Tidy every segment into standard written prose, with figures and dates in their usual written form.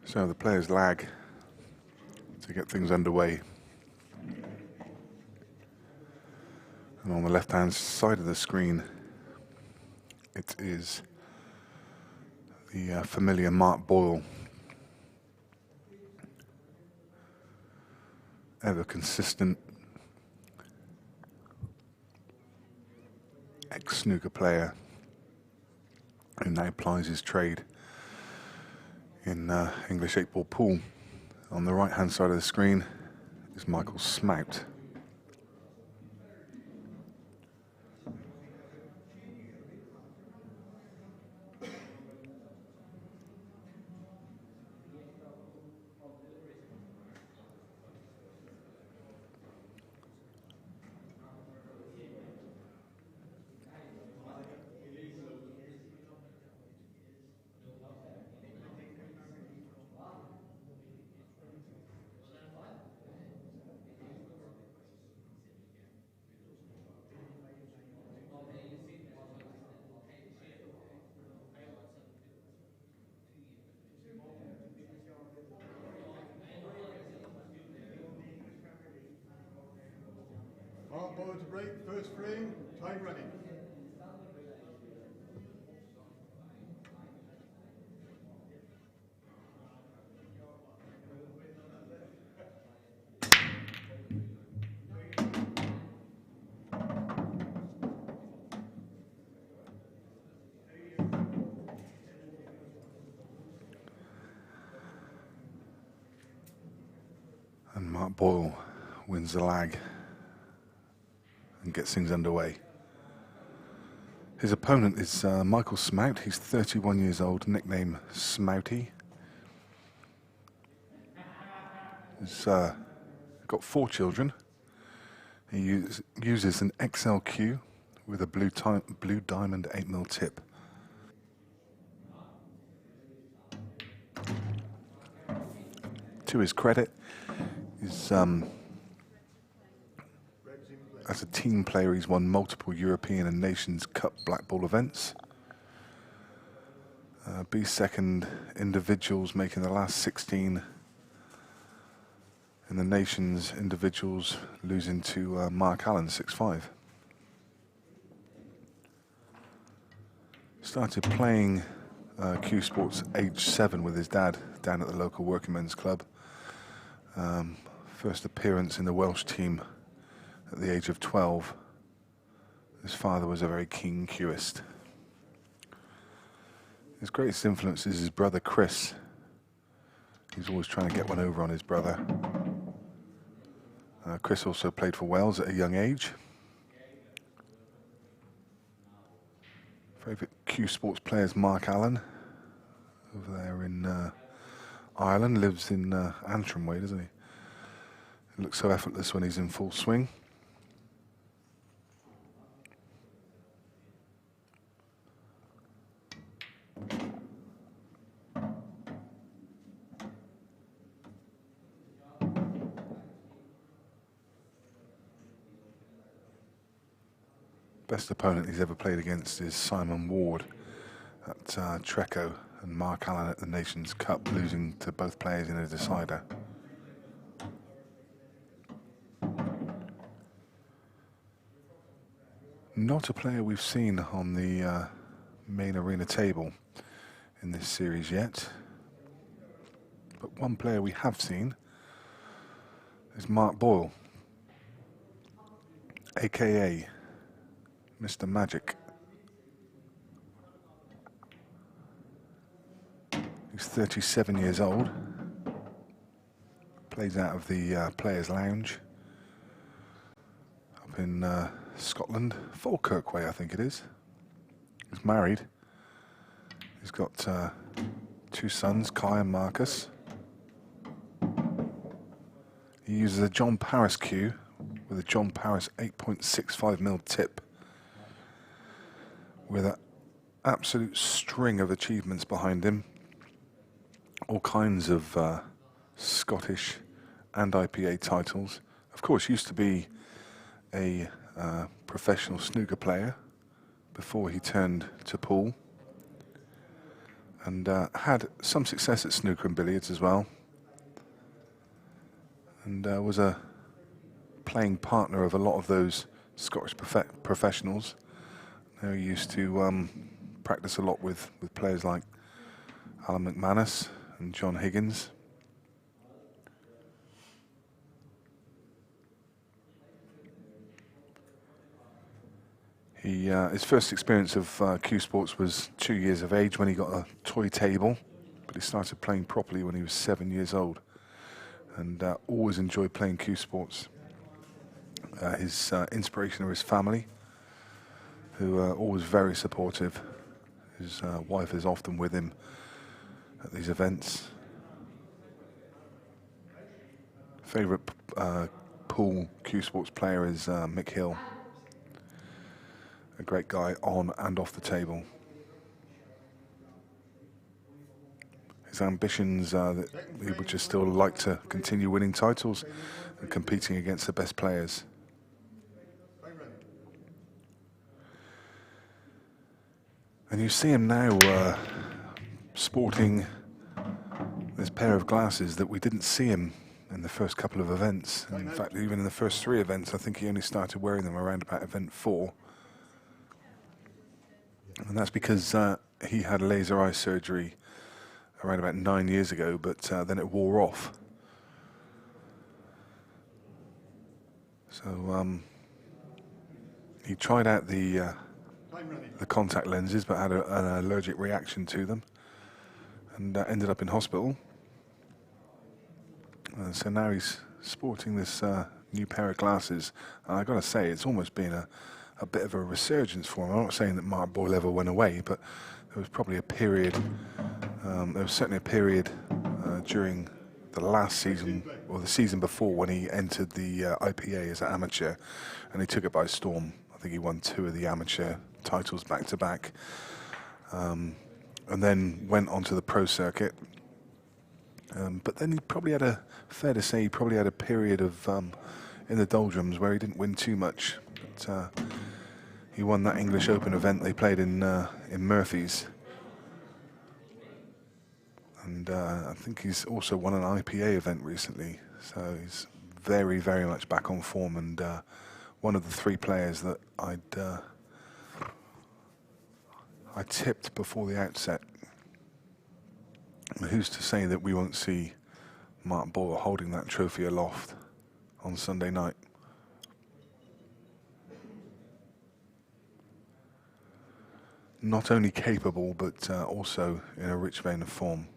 So the players lag to get things underway. And on the left-hand side of the screen, it is the familiar Mark Boyle. Ever consistent ex-snooker player who now plies his trade in English 8-ball pool. On the right-hand side of the screen is Michael Smout. Mark Boyle to break, first frame, time running. And Mark Boyle wins the lag and gets things underway. His opponent is Michael Smout. He's 31 years old, nicknamed Smouty. He's got 4 children. He uses an XLQ with a blue diamond 8mm tip. To his credit, he's as a team player, he's won multiple European and Nations Cup black ball events. B2 individuals, making the last 16 in the Nations individuals, losing to Mark Allen 6-5. Started playing Q Sports age 7 with his dad down at the local working men's club. First appearance in the Welsh team at the age of 12. His father was a very keen cueist. His greatest influence is his brother Chris. He's always trying to get one over on his brother. Chris also played for Wales at a young age. Favourite Q Sports player is Mark Allen, over there in Ireland, lives in Antrim way, doesn't he? He looks so effortless when he's in full swing. Best opponent he's ever played against is Simon Ward at Treco, and Mark Allen at the Nations Cup, losing to both players in a decider. Not a player we've seen on the main arena table in this series yet, but one player we have seen is Mark Boyle, aka Mr. Magic. He's 37 years old, plays out of the Players' Lounge up in Scotland, Falkirk way I think it is. He's married. He's got 2 sons, Kai and Marcus. He uses a John Paris cue with a John Paris 8.65mm tip, with an absolute string of achievements behind him. All kinds of Scottish and IPA titles. Of course, used to be a professional snooker player before he turned to pool. and had some success at snooker and billiards as well, and was a playing partner of a lot of those Scottish professionals. They used to practice a lot with players like Alan McManus and John Higgins. His first experience of cue sports was 2 years of age when he got a toy table, but he started playing properly when he was 7 years old, and always enjoyed playing cue sports. His inspiration are his family, who are always very supportive. His wife is often with him at these events. Favourite pool cue sports player is Mick Hill. A great guy on and off the table. His ambitions are that he would just still like to continue winning titles and competing against the best players. And you see him now sporting this pair of glasses that we didn't see him in the first couple of events. In fact, even in the first 3 events, I think he only started wearing them around about event 4. And that's because he had laser eye surgery around about 9 years ago, but then it wore off. So he tried out the contact lenses, but had an allergic reaction to them, and ended up in hospital. So now he's sporting this new pair of glasses. And I've got to say, it's almost been a bit of a resurgence for him. I'm not saying that Mark Boyle ever went away, but there was probably a period, there was certainly a period during the last season, or the season before, when he entered the IPA as an amateur, and he took it by storm. I think he won 2 of the amateur titles back to back, and then went onto the pro circuit. But then he probably had fair to say, he probably had a period of in the doldrums where he didn't win too much. But he won that English Open event they played in Murphy's, and I think he's also won an IPA event recently. So he's very, very much back on form, and one of the 3 players that I tipped before the outset. Who's to say that we won't see Mark Boyle holding that trophy aloft on Sunday night? Not only capable, but also in a rich vein of form.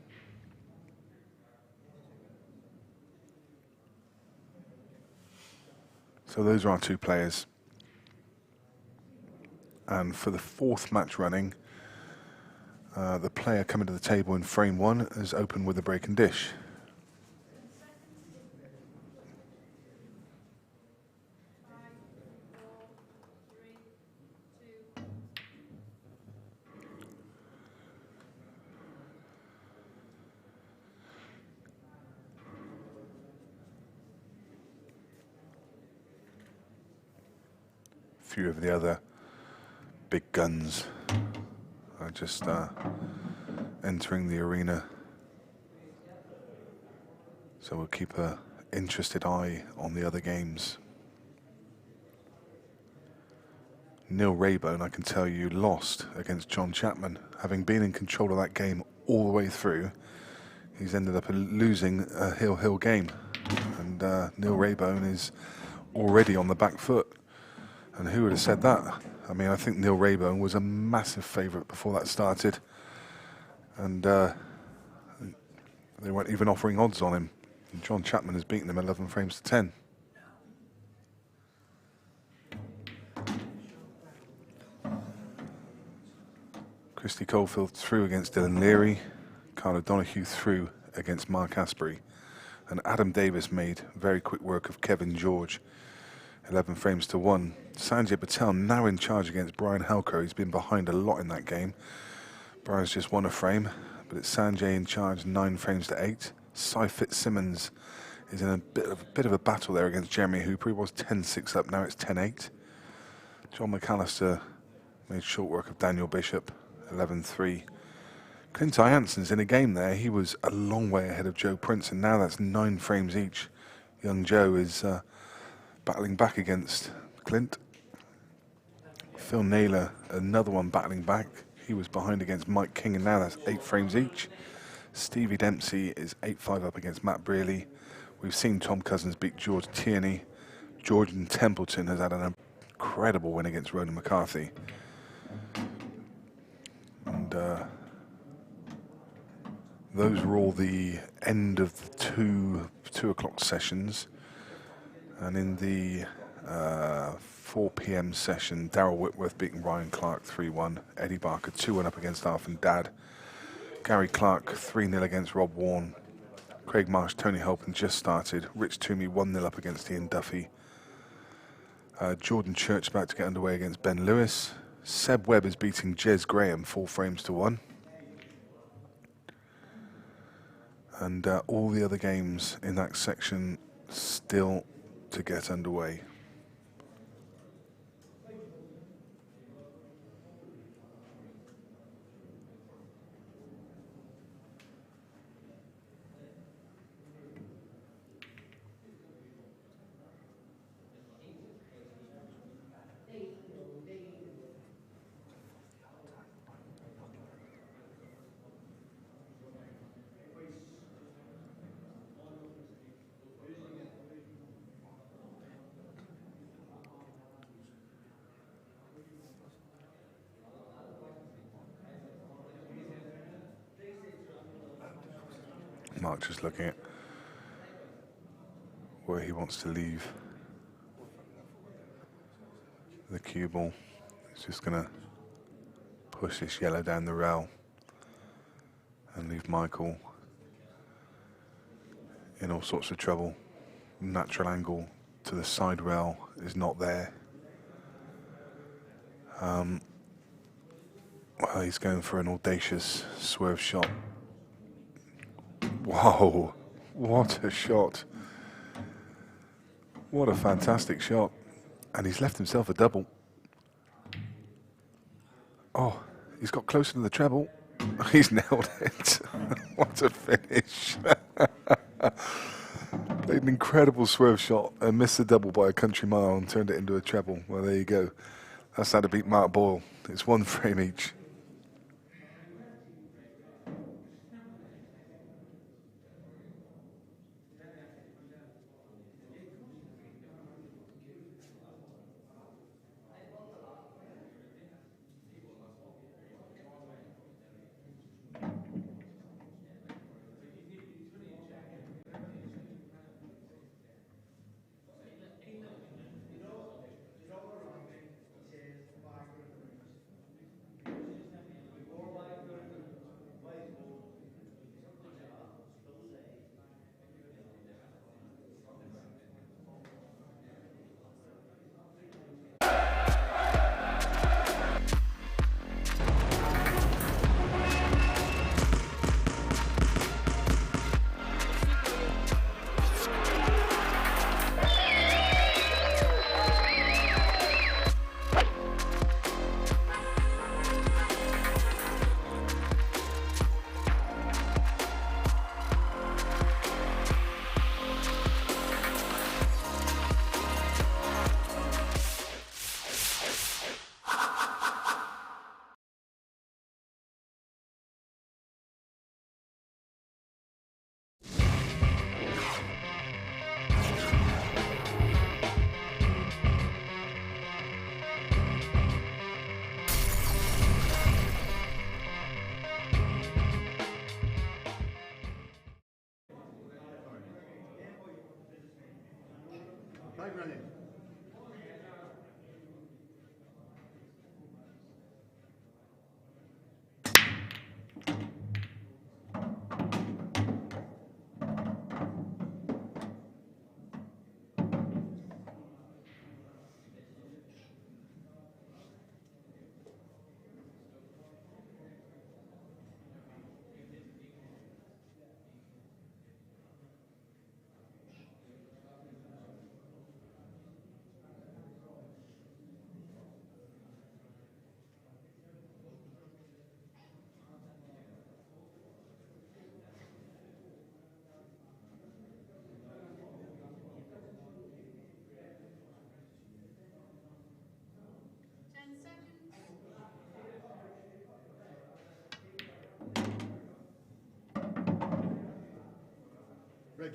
So those are our 2 players. And for the 4th match running, the player coming to the table in frame 1 has opened with a break and dish. A few of the other big guns are just entering the arena, so we'll keep an interested eye on the other games. Neil Raybone, I can tell you, lost against John Chapman. Having been in control of that game all the way through, he's ended up losing a Hill game, and Neil Raybone is already on the back foot. And who would have said that? I mean, I think Neil Raybone was a massive favourite before that started, and they weren't even offering odds on him. And John Chapman has beaten him 11 frames to 10. Christy Colefield through against Dylan Leary, Carl O'Donoghue through against Mark Asprey, and Adam Davis made very quick work of Kevin George, 11 frames to 1. Sanjay Patel now in charge against Brian Halker. He's been behind a lot in that game. Brian's just won a frame, but it's Sanjay in charge, 9 frames to 8. Cy Fitzsimmons is in a bit of a battle there against Jeremy Hooper. He was 10-6 up, now it's 10-8. John McAllister made short work of Daniel Bishop, 11-3. Clint Jansen's in a game there. He was a long way ahead of Joe Prince, and now that's 9 frames each. Young Joe is battling back against Clint. Phil Naylor, another one battling back. He was behind against Mike King, and now that's 8 frames each. Stevie Dempsey is 8-5 up against Matt Brearley. We've seen Tom Cousins beat George Tierney. Jordan Templeton has had an incredible win against Ronan McCarthy. And those were all the end of the 2 o'clock sessions. And in the 4 p.m. session, Darryl Whitworth beating Ryan Clark 3-1. Eddie Barker 2-1 up against Arfin Dad. Gary Clark 3-0 against Rob Warren. Craig Marsh, Tony Halpin just started. Rich Toomey 1-0 up against Ian Duffy. Jordan Church about to get underway against Ben Lewis. Seb Webb is beating Jez Graham 4 frames to 1. And all the other games in that section still to get underway. Mark just looking at where he wants to leave the cue ball. He's just going to push this yellow down the rail and leave Michael in all sorts of trouble. Natural angle to the side rail is not there. Well, he's going for an audacious swerve shot. Wow, what a shot. What a fantastic shot. And he's left himself a double. Oh, he's got closer to the treble. He's nailed it. What a finish. Played an incredible swerve shot and missed the double by a country mile and turned it into a treble. Well, there you go. That's how to beat Mark Boyle. It's 1 frame each. Time running.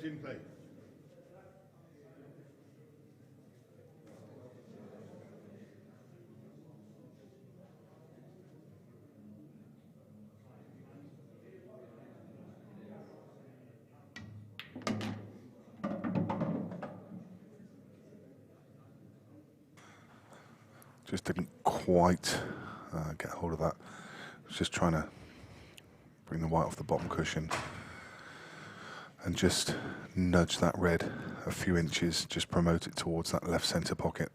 in play. Just didn't quite get hold of that. I was just trying to bring the white off the bottom cushion and just nudge that red a few inches, just promote it towards that left centre pocket.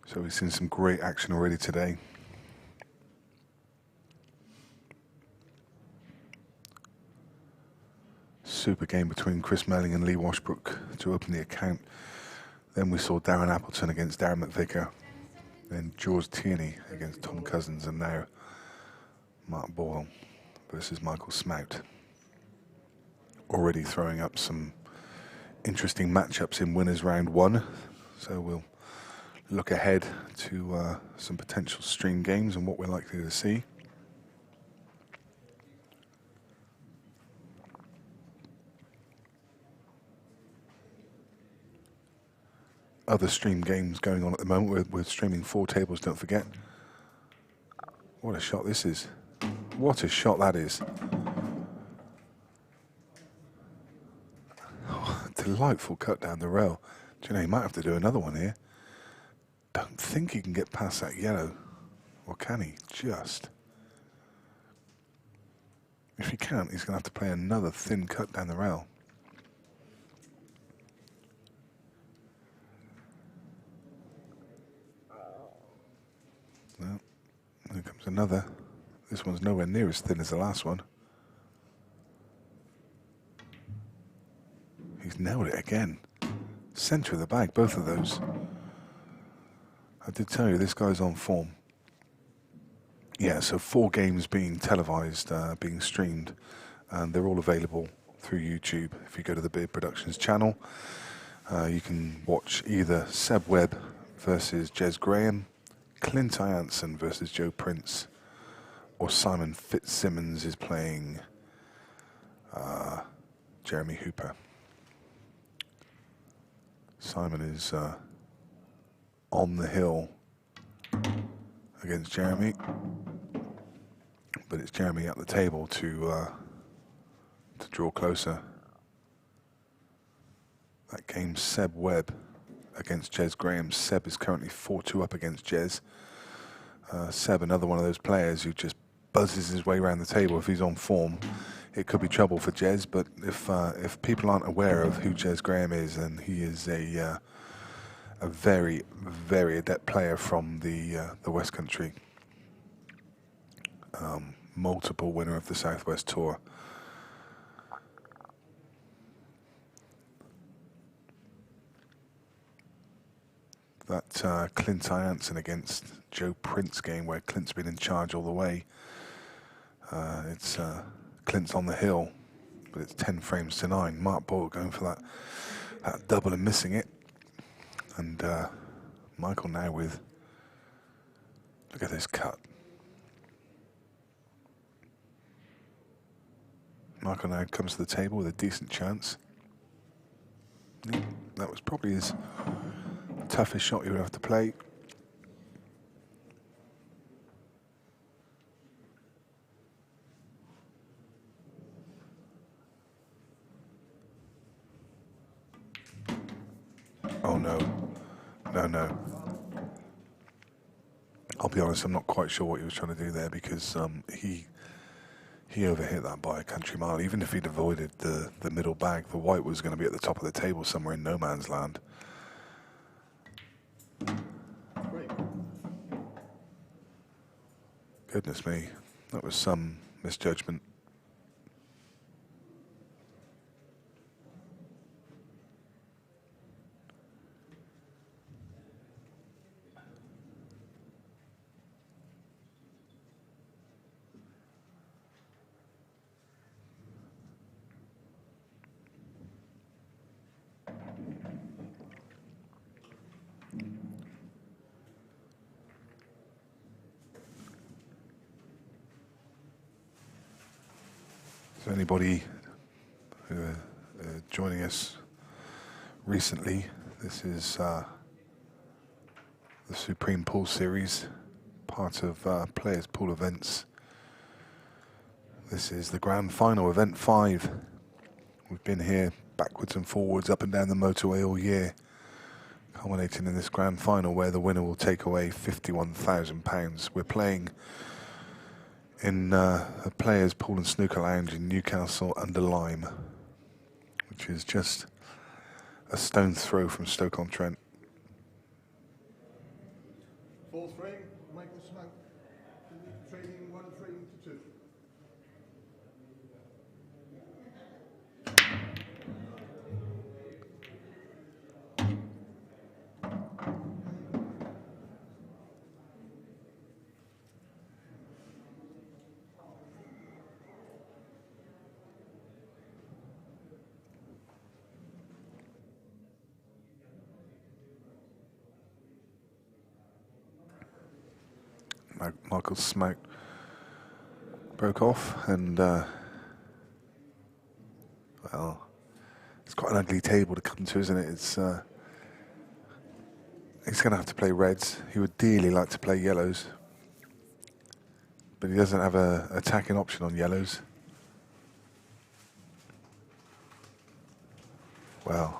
So we've seen some great action already today. Super game between Chris Melling and Lee Washbrook to open the account. Then we saw Darren Appleton against Darren McVicker. Then George Tierney against Tom Cousins, and now Mark Boyle versus Michael Smout. Already throwing up some interesting matchups in winners round one. So we'll look ahead to some potential stream games and what we're likely to see. Other stream games going on at the moment. We're streaming 4 tables, don't forget. What a shot this is. What a shot that is. Oh, delightful cut down the rail. Do you know, he might have to do another one here. Don't think he can get past that yellow. Or can he? Just. If he can't, he's going to have to play another thin cut down the rail. No. Here comes another. This one's nowhere near as thin as the last one. He's nailed it again. Centre of the bag, both of those. I did tell you this guy's on form. Yeah, so 4 games being televised, being streamed, and they're all available through YouTube. If you go to the Beard Productions channel, you can watch either Seb Webb versus Jez Graham, Clint Ianson versus Joe Prince, or Simon Fitzsimmons is playing Jeremy Hooper. Simon is on the hill against Jeremy, but it's Jeremy at the table to draw closer. That game, Seb Webb against Jez Graham. Seb is currently 4-2 up against Jez. Seb, another one of those players who just buzzes his way around the table. If he's on form, it could be trouble for Jez. But if people aren't aware of who Jez Graham is, then he is a very, very adept player from the West Country. Multiple winner of the Southwest Tour. That Clint Ianson against Joe Prince game where Clint's been in charge all the way. It's Clint's on the hill, but it's 10 frames to 9. Mark Boyle going for that double and missing it. And Michael now with, look at this cut. Michael now comes to the table with a decent chance. That was probably his toughest shot he would have to play. Oh no. No. I'll be honest, I'm not quite sure what he was trying to do there because he overhit that by a country mile. Even if he'd avoided the middle bag, the white was going to be at the top of the table somewhere in no man's land. Goodness me, that was some misjudgment. So anybody joining us recently, this is the Supreme Pool Series, part of Players Pool Events. This is the Grand Final, Event 5. We've been here backwards and forwards, up and down the motorway all year, culminating in this Grand Final where the winner will take away £51,000. We're playing in a Players Pool and Snooker Lounge in Newcastle under Lyme, which is just a stone's throw from Stoke-on-Trent. Fourth frame, Michael Smout. Trading 1 frame to 2. Michael Smout broke off, and well, it's quite an ugly table to come to, isn't it? It's he's going to have to play reds. He would dearly like to play yellows, but he doesn't have a attacking option on yellows. Well,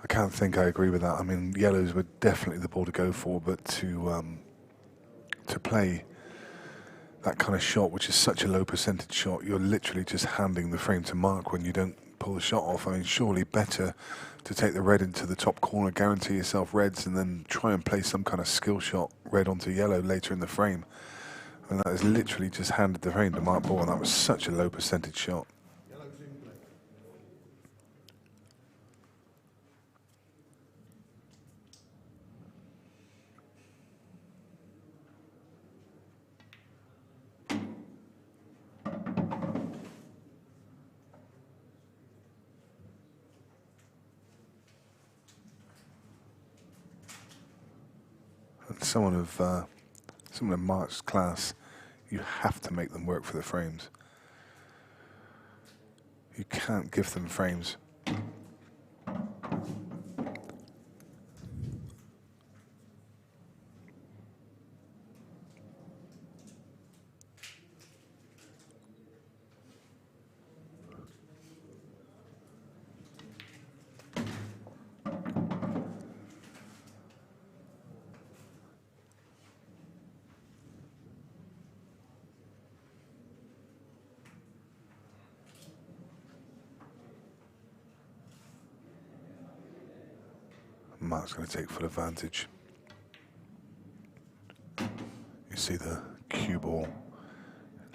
I can't think I agree with that. I mean, yellows were definitely the ball to go for, but to play that kind of shot, which is such a low percentage shot, you're literally just handing the frame to Mark when you don't pull the shot off. I mean, surely better to take the red into the top corner, guarantee yourself reds, and then try and play some kind of skill shot red onto yellow later in the frame. And that is literally just handed the frame to Mark Boyle, and that was such a low percentage shot. Yellow's in play. And someone of Mark's class, you have to make them work for the frames. You can't give them frames. Mark's going to take full advantage. You see the cue ball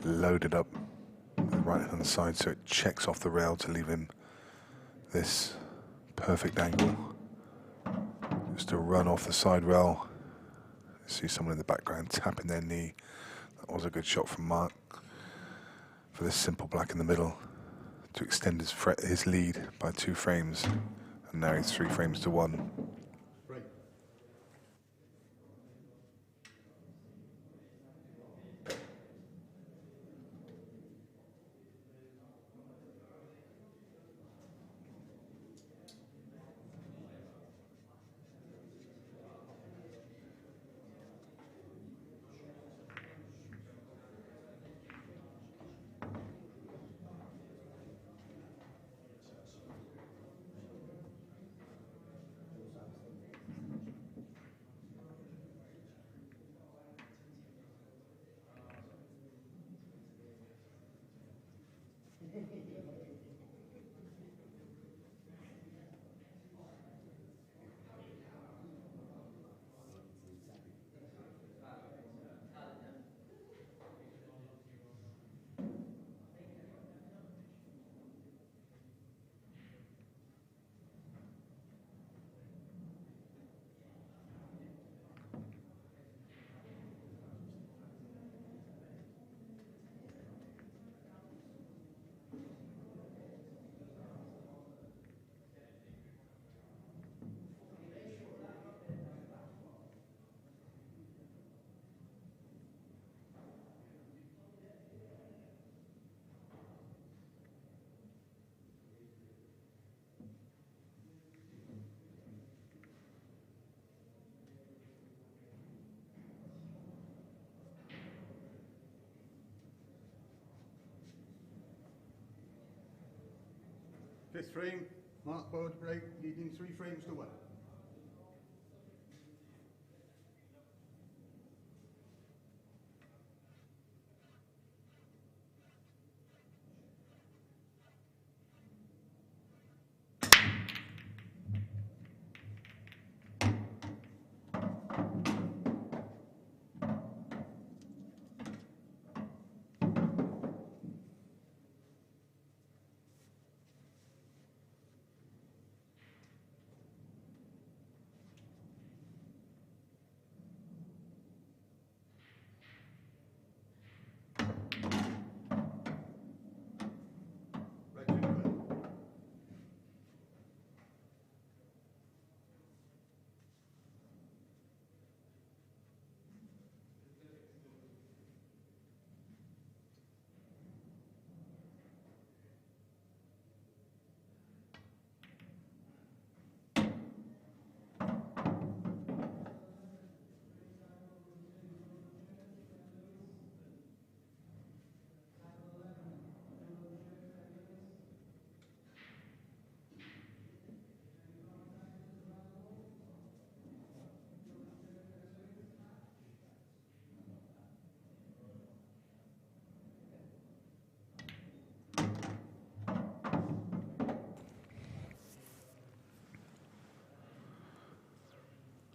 loaded up the right hand side, so it checks off the rail to leave him this perfect angle. Just to run off the side rail. You see someone in the background tapping their knee. That was a good shot from Mark for this simple black in the middle to extend his lead by 2 frames, and now he's 3 frames to 1. Right. Fifth frame, Mark Boyle to break, leading 3 frames to 1.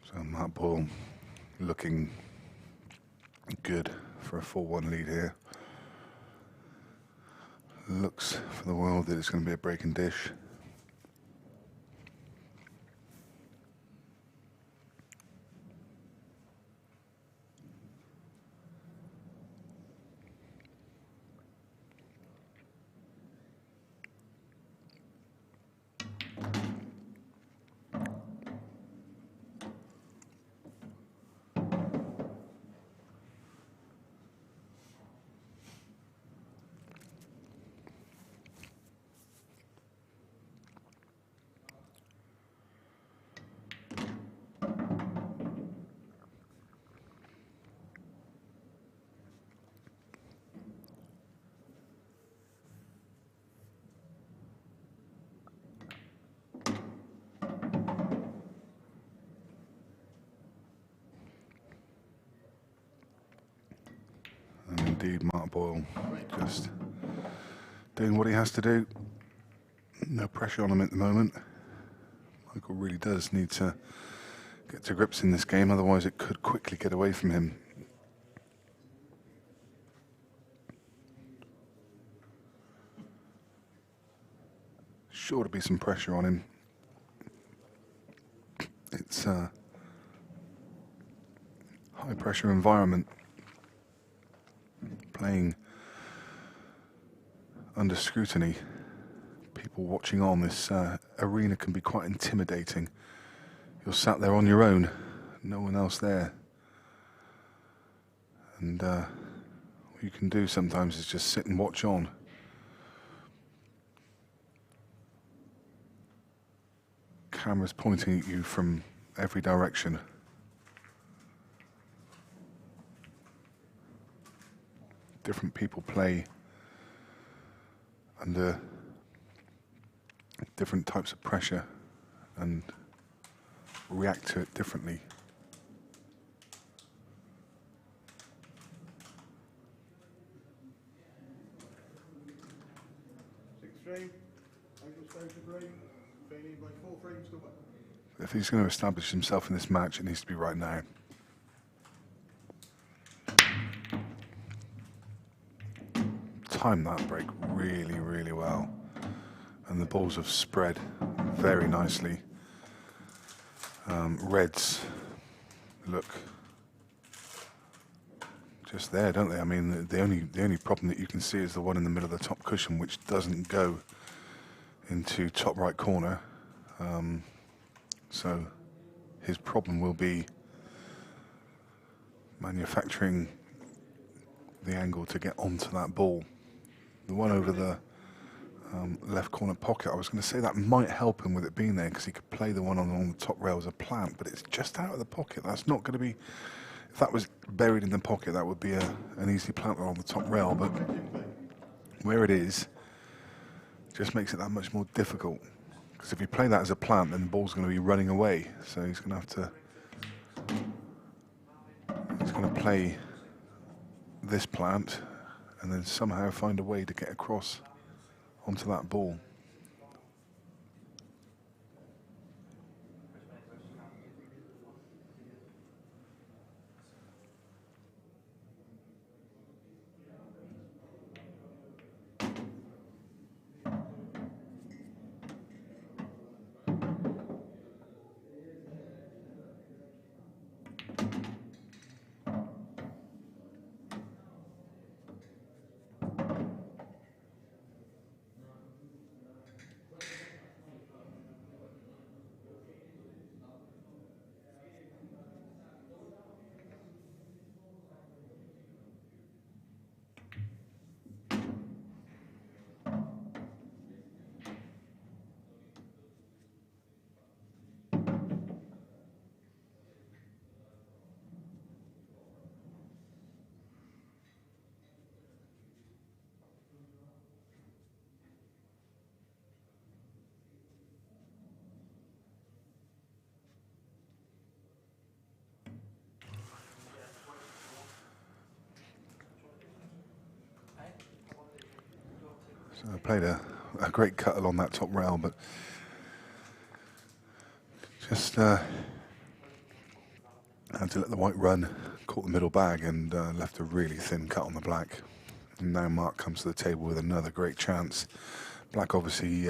So Matt Boyle looking good for a 4-1 lead here. Looks for the world that it's going to be a break and dish. And indeed, Mark Boyle just doing what he has to do. No pressure on him at the moment. Michael really does need to get to grips in this game, otherwise it could quickly get away from him. Sure to be some pressure on him. It's a high pressure environment. Playing under scrutiny. People watching on, this arena can be quite intimidating. You're sat there on your own, no one else there. And what you can do sometimes is just sit and watch on. Cameras pointing at you from every direction. Different people play under different types of pressure and react to it differently. Sixth frame, Michael's down to break, training by 4 frames to 1. If he's going to establish himself in this match, it needs to be right now. Timed that break really, really well. And the balls have spread very nicely. Reds look just there, don't they? I mean, the only problem that you can see is the one in the middle of the top cushion, which doesn't go into top right corner. So his problem will be manufacturing the angle to get onto that ball. The one over the left corner pocket, I was going to say that might help him with it being there, because he could play the one on the top rail as a plant, but it's just out of the pocket. That's not going to be, if that was buried in the pocket, that would be an easy plant on the top rail, but where it is, Just makes it that much more difficult. Because if you play that as a plant, then the ball's going to be running away. So he's going to have to. He's going to play this plant and then somehow find a way to get across onto that ball. So I played a great cut along that top rail, but just had to let the white run, caught the middle bag, and left a really thin cut on the black. And now Mark comes to the table with another great chance. Black obviously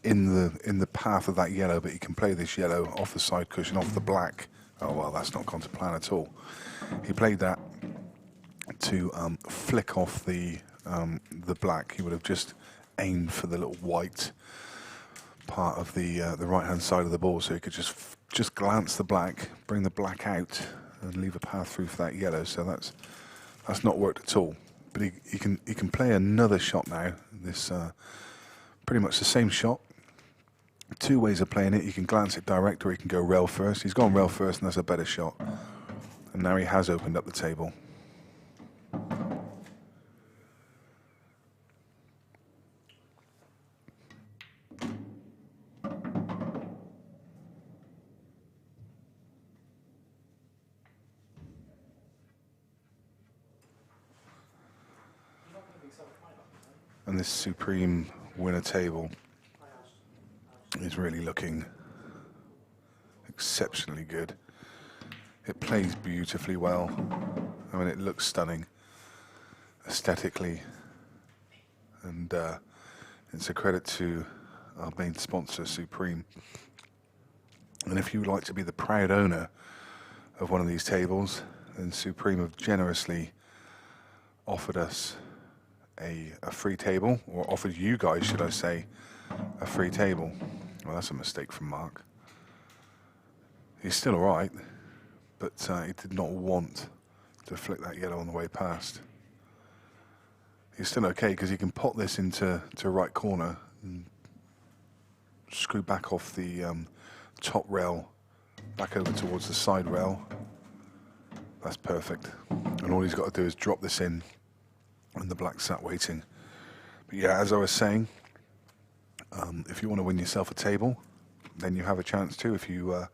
in the path of that yellow, but he can play this yellow off the side cushion, off the black. Oh well, that's not gone to plan at all. He played that to flick off the black. He would have just aimed for the little white part of the right hand side of the ball, so he could just glance the black, bring the black out, and leave a path through for that yellow. So that's not worked at all. But he can play another shot now. This pretty much the same shot. Two ways of playing it. You can glance it direct, or he can go rail first. He's gone rail first, and that's a better shot. And now he has opened up the table. And this Supreme winner table is really looking exceptionally good. It plays beautifully well. I mean, it looks stunning aesthetically, and it's a credit to our main sponsor, Supreme. And if you would like to be the proud owner of one of these tables, then Supreme have generously offered us a free table, or offered you guys, should I say, a free table. Well, that's a mistake from Mark. He's still all right, but he did not want to flick that yellow on the way past. He's still okay because he can pot this into right corner and screw back off the top rail back over towards the side rail. That's perfect. And all he's got to do is drop this in, and the black sat waiting. But yeah, as I was saying, if you want to win yourself a table, then you have a chance to. If you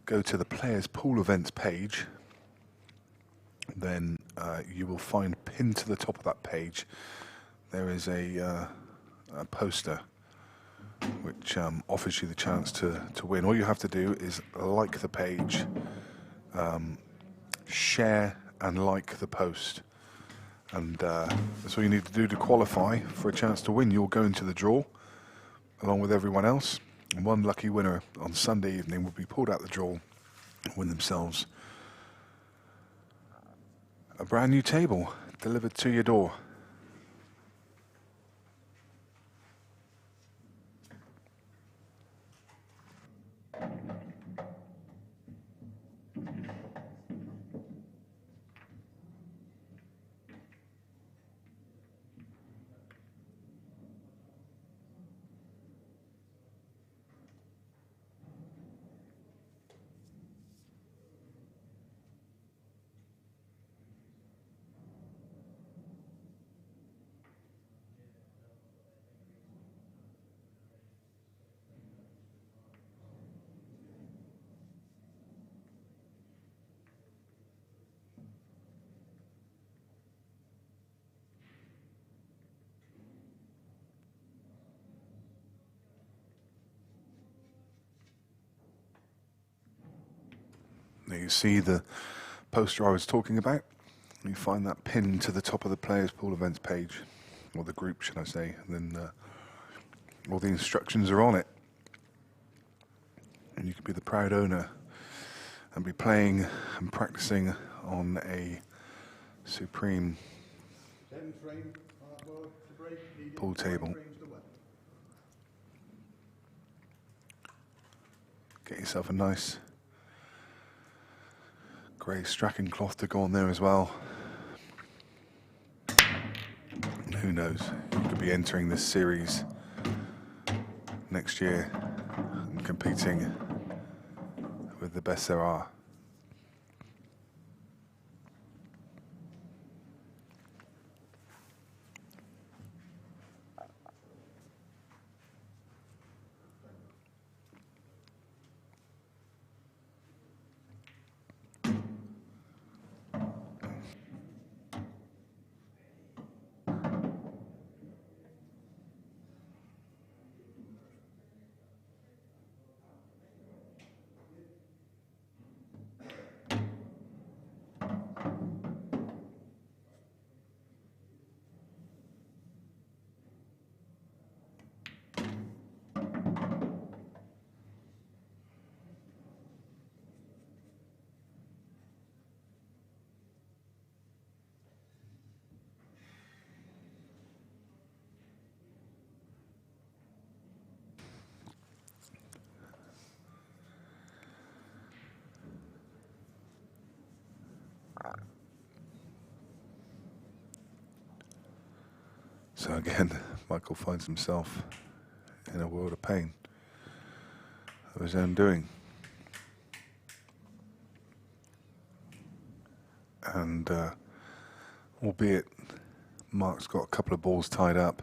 go to the Players Pool Events page, then you will find pinned to the top of that page there is a poster which offers you the chance to win. All you have to do is like the page, share and like the post, and that's all you need to do to qualify for a chance to win. You'll go into the draw along with everyone else, and one lucky winner on Sunday evening will be pulled out the draw and win themselves a brand new table delivered to your door. Now you see the poster I was talking about. You find that pinned to the top of the Players Pool events page, or the group, should I say, and then all the instructions are on it. And you can be the proud owner and be playing and practicing on a supreme pool table. Get yourself a nice grey stracking cloth to go on there as well. And who knows, you could be entering this series next year and competing with the best there are. So again, Michael finds himself in a world of pain of his own doing. And albeit Mark's got a couple of balls tied up,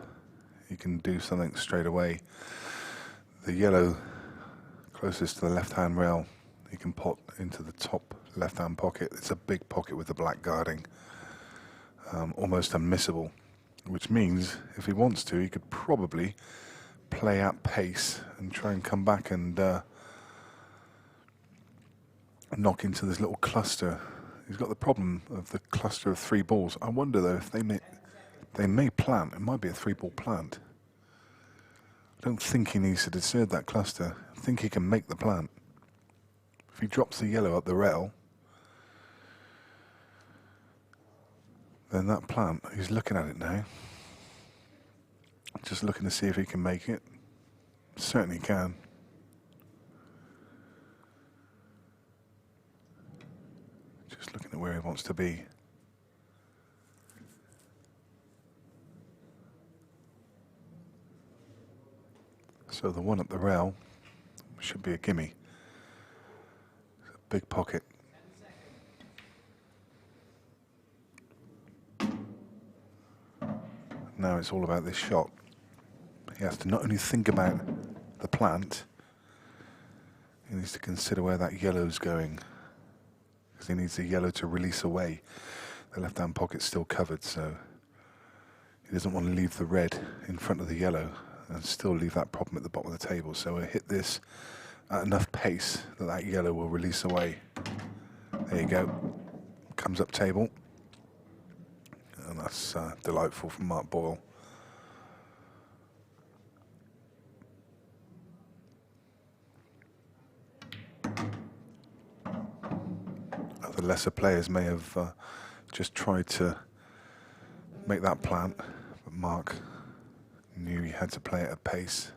he can do something straight away. The yellow closest to the left-hand rail, he can pot into the top left-hand pocket. It's a big pocket with the black guarding, almost unmissable. Which means, if he wants to, he could probably play at pace and try and come back and knock into this little cluster. He's got the problem of the cluster of 3 balls. I wonder though if they may plant. It might be a 3-ball plant. I don't think he needs to disturb that cluster. I think he can make the plant. If he drops the yellow up the rail, then that plant, he's looking at it now. Just looking to see if he can make it. Certainly can. Just looking at where he wants to be. So the one up the rail should be a gimme. It's a big pocket. Now it's all about this shot. He has to not only think about the plant, he needs to consider where that yellow's going, because he needs the yellow to release away. The left-hand pocket's still covered, so he doesn't want to leave the red in front of the yellow and still leave that problem at the bottom of the table. So we'll hit this at enough pace that that yellow will release away. There you go. Comes up table. And that's delightful from Mark Boyle. Other lesser players may have just tried to make that plant, but Mark knew he had to play it at pace.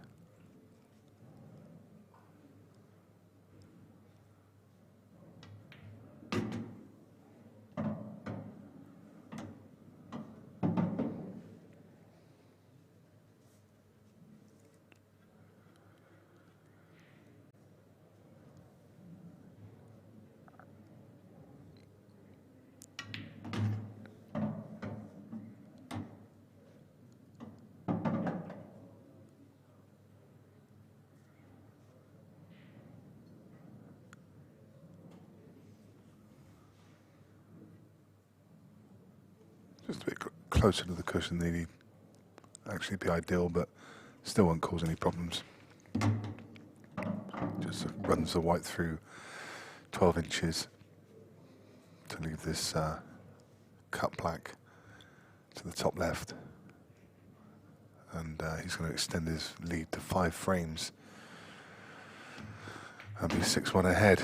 Just a bit closer to the cushion than he'd actually be ideal, but still won't cause any problems. Just runs the white through 12 inches. to leave this cut black to the top left. And he's going to extend his lead to 5 frames and be 6-1 ahead.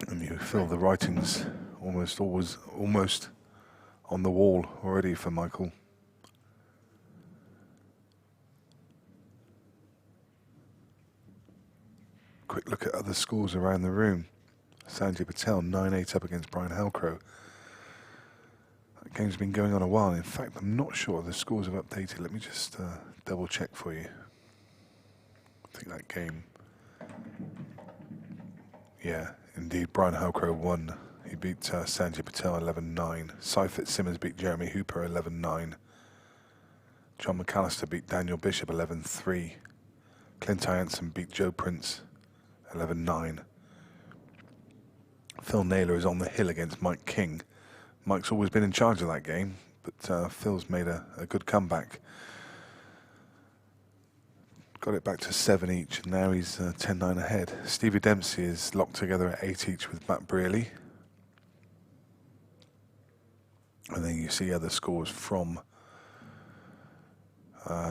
And you feel the writing's almost on the wall already for Michael. Quick look at other scores around the room. Sanjay Patel 9-8 up against Brian Halcrow. That game's been going on a while. In fact, I'm not sure the scores have updated. Let me just double check for you. I think that game. Yeah, indeed, Brian Halcrow won. He beat Sanjay Patel 11-9. Cy Fitzsimmons beat Jeremy Hooper 11-9. John McAllister beat Daniel Bishop 11-3. Clint Hansen beat Joe Prince 11-9. Phil Naylor is on the hill against Mike King. Mike's always been in charge of that game, but Phil's made a good comeback. Got it back to 7 each, and now he's 10-9 ahead. Stevie Dempsey is locked together at 8 each with Matt Brearley. And then you see other scores from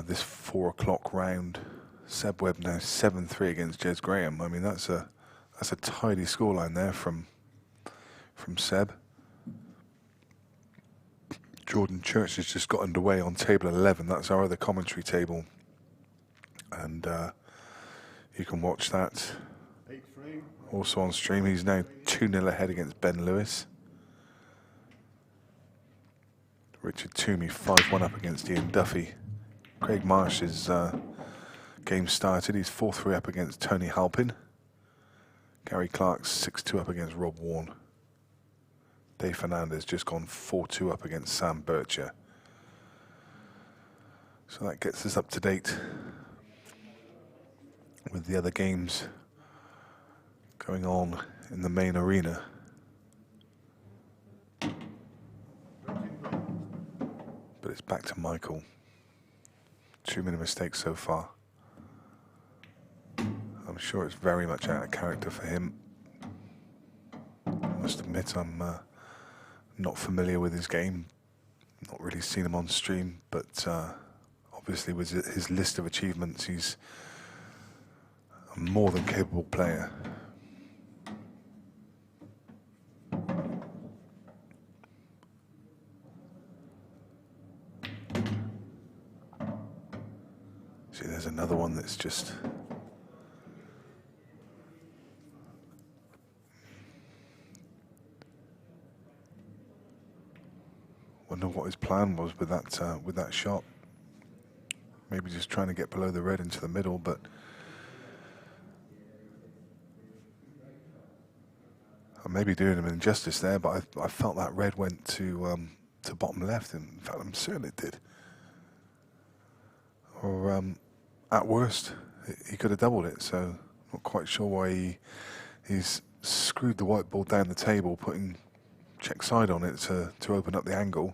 this 4 o'clock round. Seb Webb now 7-3 against Jez Graham. I mean, that's a tidy scoreline there from Seb. Jordan Church has just got underway on table 11. That's our other commentary table. And you can watch that also on stream. He's now 2-0 ahead against Ben Lewis. Richard Toomey 5-1 up against Ian Duffy. Craig Marsh's game started. He's 4-3 up against Tony Halpin. Gary Clark's 6-2 up against Rob Warren. Dave Fernandez just gone 4-2 up against Sam Bircher. So that gets us up to date with the other games going on in the main arena. But it's back to Michael. Too many mistakes so far. I'm sure it's very much out of character for him. I must admit I'm not familiar with his game. Not really seen him on stream, but obviously with his list of achievements, he's a more than capable player. See, there's another one that's just... Wonder what his plan was with that shot. Maybe just trying to get below the red into the middle, but I may be doing him an injustice there. But I felt that red went to bottom left. In fact, I'm certain it did. Or at worst, he could have doubled it. So not quite sure why he's screwed the white ball down the table, putting check side on it to open up the angle,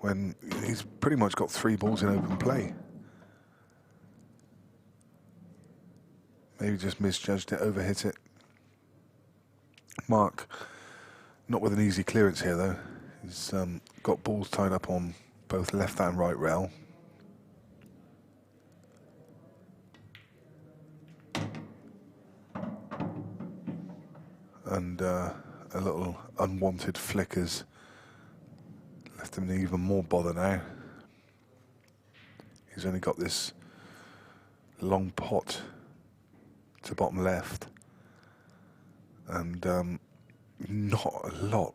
when he's pretty much got 3 balls in open play. Maybe just misjudged it, overhit it. Mark, not with an easy clearance here though. He's got balls tied up on both left and right rail. And a little unwanted flickers left him in even more bother now. He's only got this long pot to bottom left, and not a lot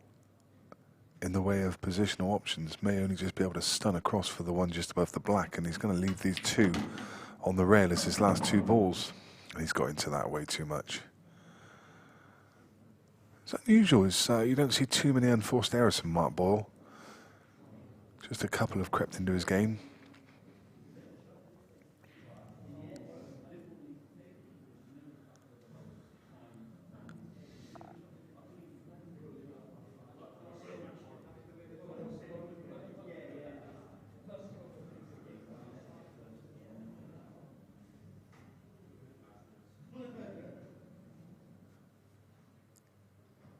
in the way of positional options. May only just be able to stun across for the one just above the black, and he's going to leave these 2 on the rail as his last 2 balls. And he's got into that way too much. It's unusual. You don't see too many unforced errors from Mark Boyle. Just a couple have crept into his game.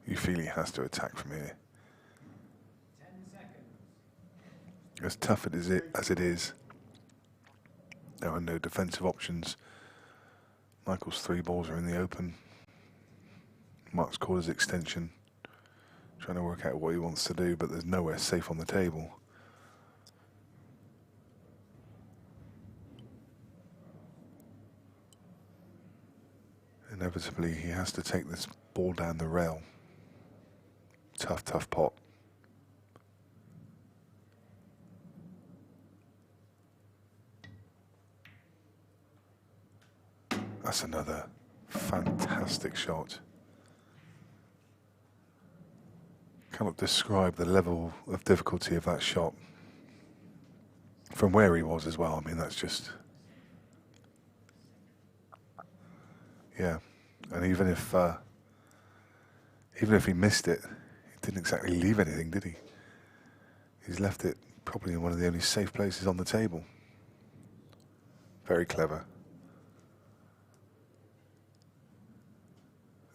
You feel he has to attack from here. As tough as it is, there are no defensive options. Michael's 3 balls are in the open. Mark's called his extension, trying to work out what he wants to do, but there's nowhere safe on the table. Inevitably, he has to take this ball down the rail. Tough, tough pot. That's another fantastic shot. Cannot describe the level of difficulty of that shot from where he was as well. I mean, that's just, yeah. And even if he missed it, he didn't exactly leave anything, did he? He's left it probably in one of the only safe places on the table. Very clever.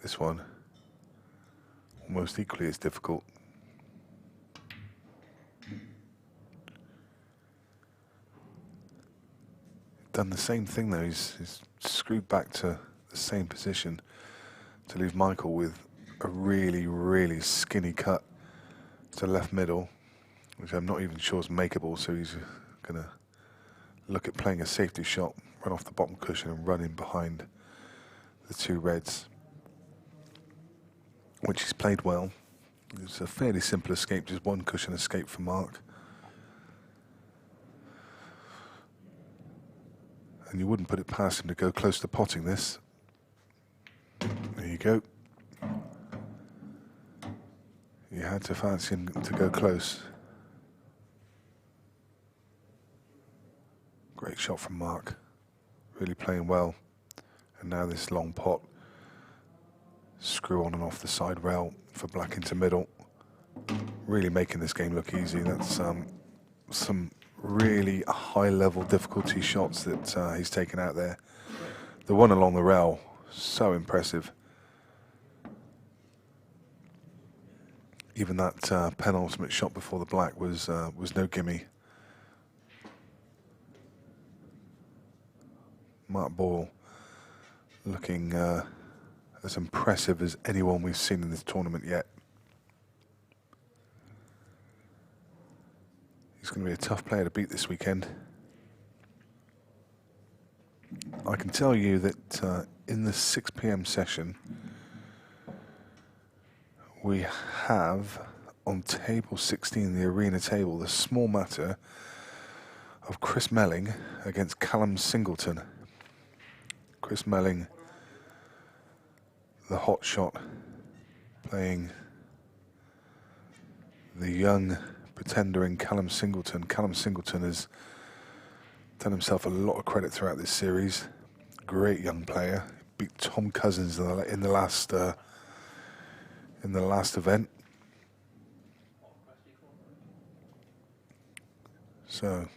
This one, almost equally as difficult. Done the same thing though, he's screwed back to the same position to leave Michael with a really, really skinny cut to left middle, which I'm not even sure is makeable, so he's going to look at playing a safety shot, run off the bottom cushion and run in behind the 2 reds, which he's played well. It's a fairly simple escape, just 1 cushion escape for Mark. And you wouldn't put it past him to go close to potting this. There you go. You had to fancy him to go close. Great shot from Mark. Really playing well. And now this long pot. Screw on and off the side rail for black into middle. Really making this game look easy. That's some really high level difficulty shots that he's taken out there. The one along the rail, so impressive. Even that penultimate shot before the black was no gimme. Mark Boyle looking as impressive as anyone we've seen in this tournament yet. He's going to be a tough player to beat this weekend. I can tell you that in the 6 p.m. session, we have on table 16, the arena table, the small matter of Chris Melling against Callum Singleton. Chris Melling, the hot shot, playing the young pretender in Callum Singleton. Callum Singleton has done himself a lot of credit throughout this series. Great young player. Beat Tom Cousins in the last event. So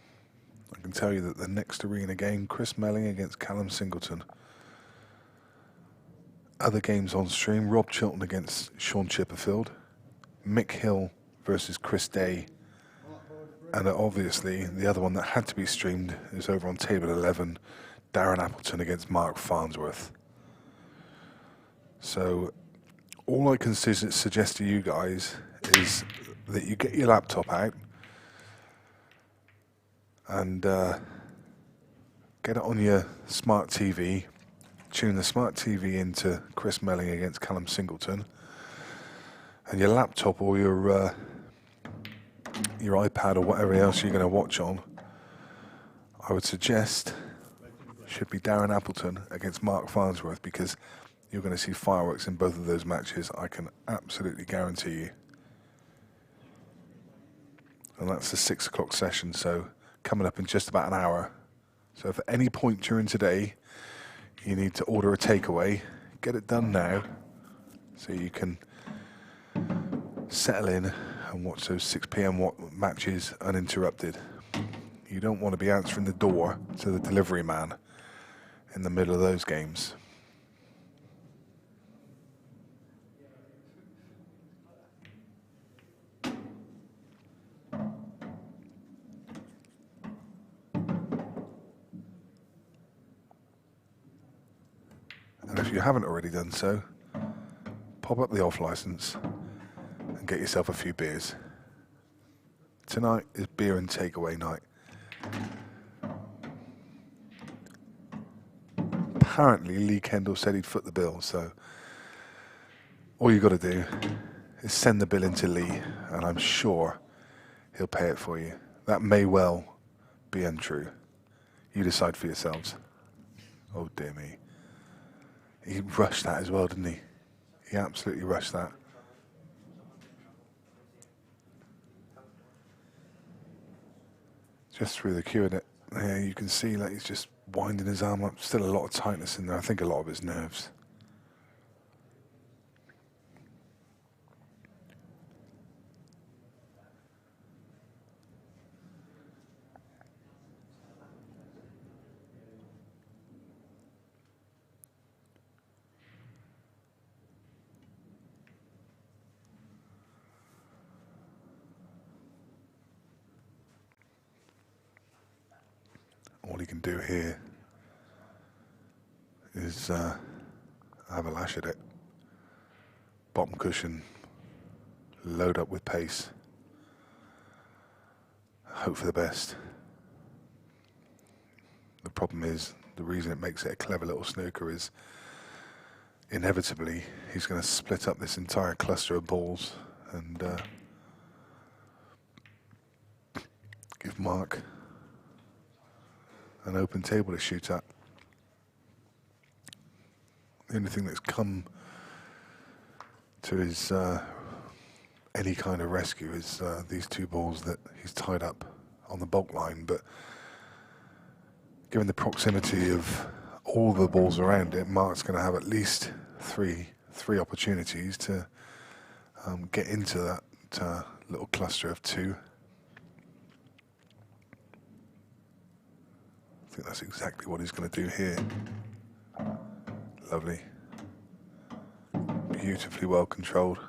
I can tell you that the next arena game, Chris Melling against Callum Singleton. Other games on stream: Rob Chilton against Sean Chipperfield, Mick Hill versus Chris Day, and obviously the other one that had to be streamed is over on table 11, Darren Appleton against Mark Farnsworth. So all I can suggest to you guys is that you get your laptop out and get it on your smart TV, tune the smart TV into Chris Melling against Callum Singleton, and your laptop or your iPad or whatever else you're going to watch on, I would suggest should be Darren Appleton against Mark Farnsworth, because you're going to see fireworks in both of those matches, I can absolutely guarantee you. And that's the 6 o'clock session, so coming up in just about an hour. So if at any point during today you need to order a takeaway, get it done now so you can settle in and watch those 6 p.m. matches uninterrupted. You don't want to be answering the door to the delivery man in the middle of those games. you haven't already done so, pop up the off license and get yourself a few beers. Tonight is beer and takeaway night. Apparently Lee Kendall said he'd foot the bill, so all you got to do is send the bill into Lee, and I'm sure he'll pay it for you. That may well be untrue. You decide for yourselves. Oh dear me. He rushed that as well, didn't he? He absolutely rushed that. Just through the queue in it. Yeah, you can see like he's just winding his arm up. Still a lot of tightness in there. I think a lot of his nerves. All he can do here is have a lash at it. Bottom cushion, load up with pace. Hope for the best. The problem is, the reason it makes it a clever little snooker is inevitably he's going to split up this entire cluster of balls and give Mark an open table to shoot at. The only thing that's come to his any kind of rescue is these two balls that he's tied up on the bulk line, but given the proximity of all the balls around it, Mark's going to have at least three opportunities to get into that little cluster of two. I think that's exactly what he's going to do here. Lovely. Beautifully well controlled.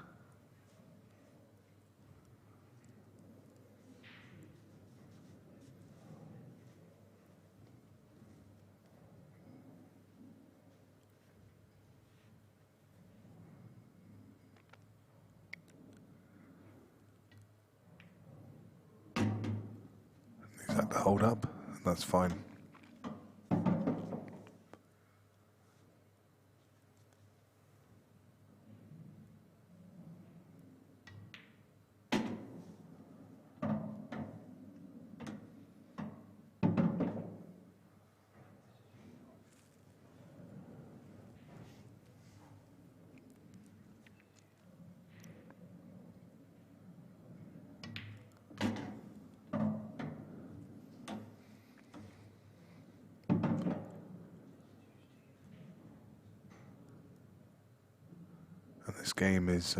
He's had to hold up, and that's fine. This game is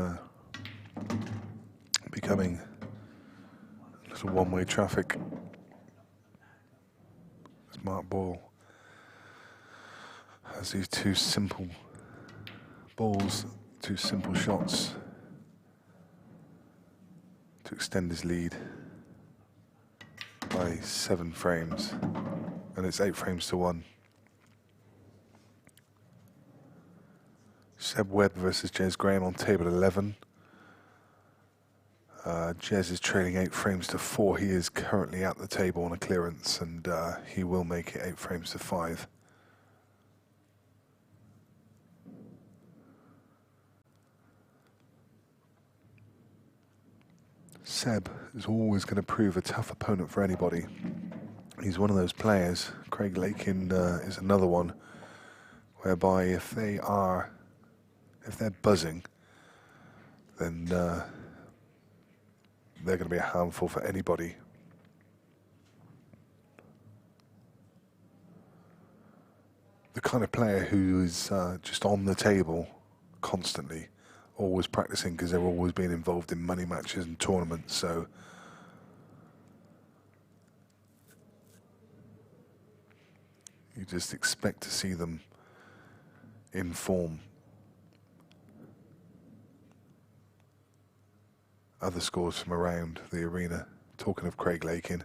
becoming a little one-way traffic. Smart Boyle has these two simple balls, two simple shots to extend his lead by 7 frames, and it's 8 frames to 1. Seb Webb versus Jez Graham on table 11. Jez is trailing 8 frames to 4. He is currently at the table on a clearance, and he will make it 8 frames to 5. Seb is always going to prove a tough opponent for anybody. He's one of those players. Craig Lakin is another one, whereby if they're buzzing, then they're going to be a handful for anybody. The kind of player who is just on the table constantly, always practicing, because they're always being involved in money matches and tournaments, so you just expect to see them in form. Other scores from around the arena. Talking of Craig Lakin,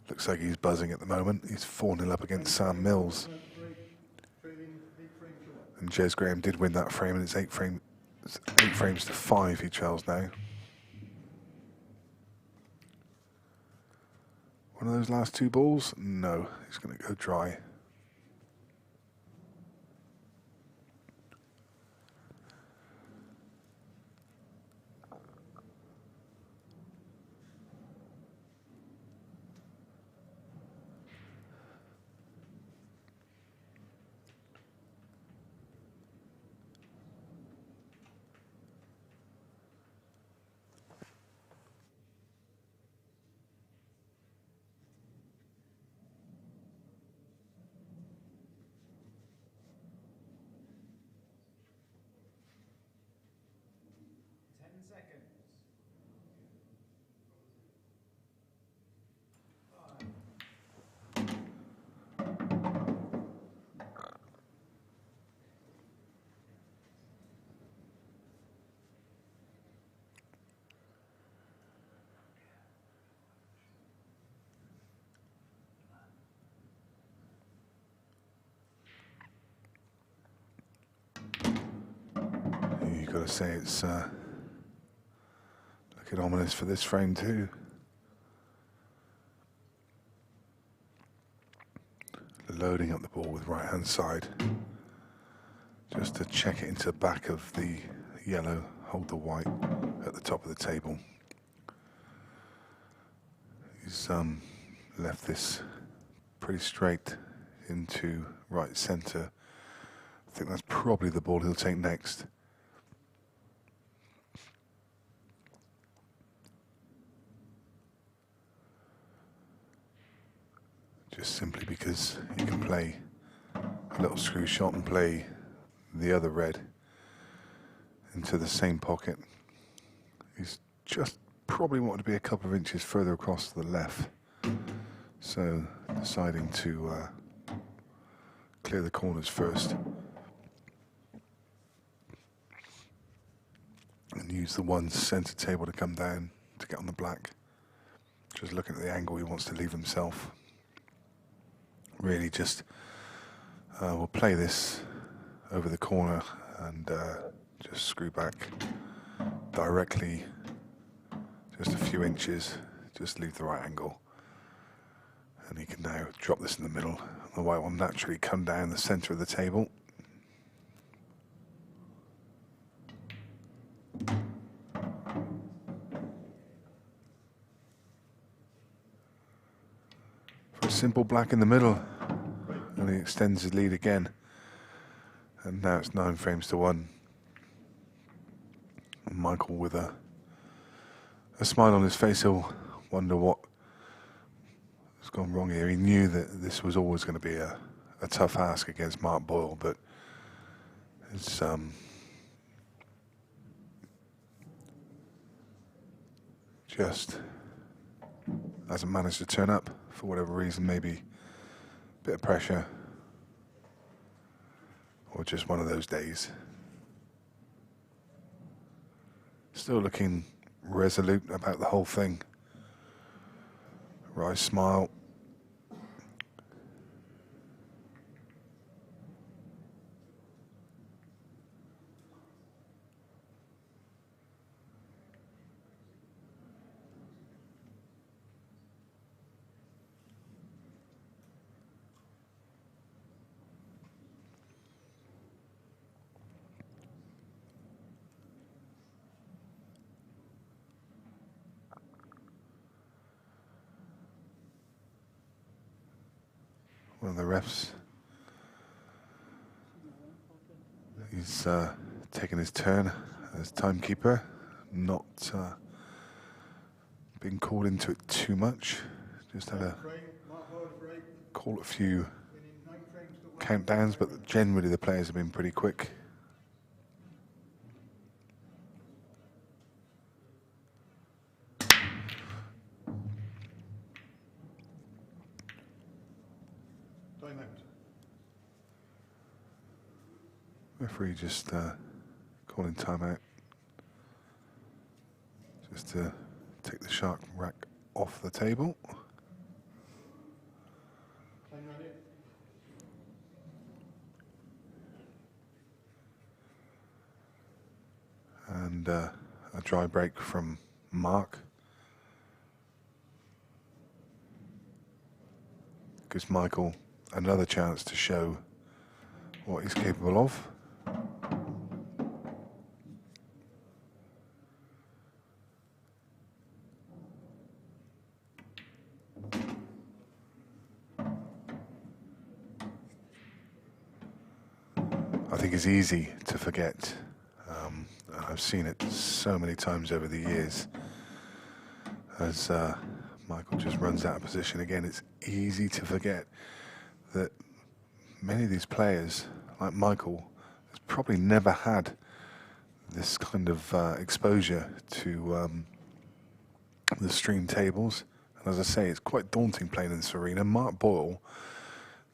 looks like he's buzzing at the moment. He's 4-0 up against Sam Mills. The And Jez Graham did win that frame, and it's 8 frames to 5 he trails now. One of those last 2 balls? No, he's going to go dry. You've got to say it's looking ominous for this frame too. Loading up the ball with right hand side just to check it into the back of the yellow, hold the white at the top of the table. He's left this pretty straight into right centre. I think that's probably the ball he'll take next. Just simply because he can play a little screw shot and play the other red into the same pocket. He's just probably wanted to be a couple of inches further across to the left, so deciding to clear the corners first and use the one centre table to come down to get on the black. Just looking at the angle he wants to leave himself. Really just we'll play this over the corner and just screw back directly just a few inches, just leave the right angle, and he can now drop this in the middle. The white will naturally come down the centre of the table. For a simple black in the middle, and he extends his lead again, and now it's 9 frames to 1. And Michael, with a smile on his face, he'll wonder what has gone wrong here. He knew that this was always going to be a tough ask against Mark Boyle, but it's just hasn't managed to turn up for whatever reason. Maybe a bit of pressure, or just one of those days. Still looking resolute about the whole thing. Wry smile. One of the refs, he's taken his turn as timekeeper, not being called into it too much. Just had a call a few countdowns, but generally the players have been pretty quick. Referee just calling timeout, just to take the shark rack off the table. and a dry break from Mark. Gives Michael another chance to show what he's capable of. I think it's easy to forget. I've seen it so many times over the years. As Michael just runs out of position again, it's easy to forget that many of these players, like Michael, has probably never had this kind of exposure to the stream tables. And as I say, it's quite daunting playing in this arena. Mark Boyle,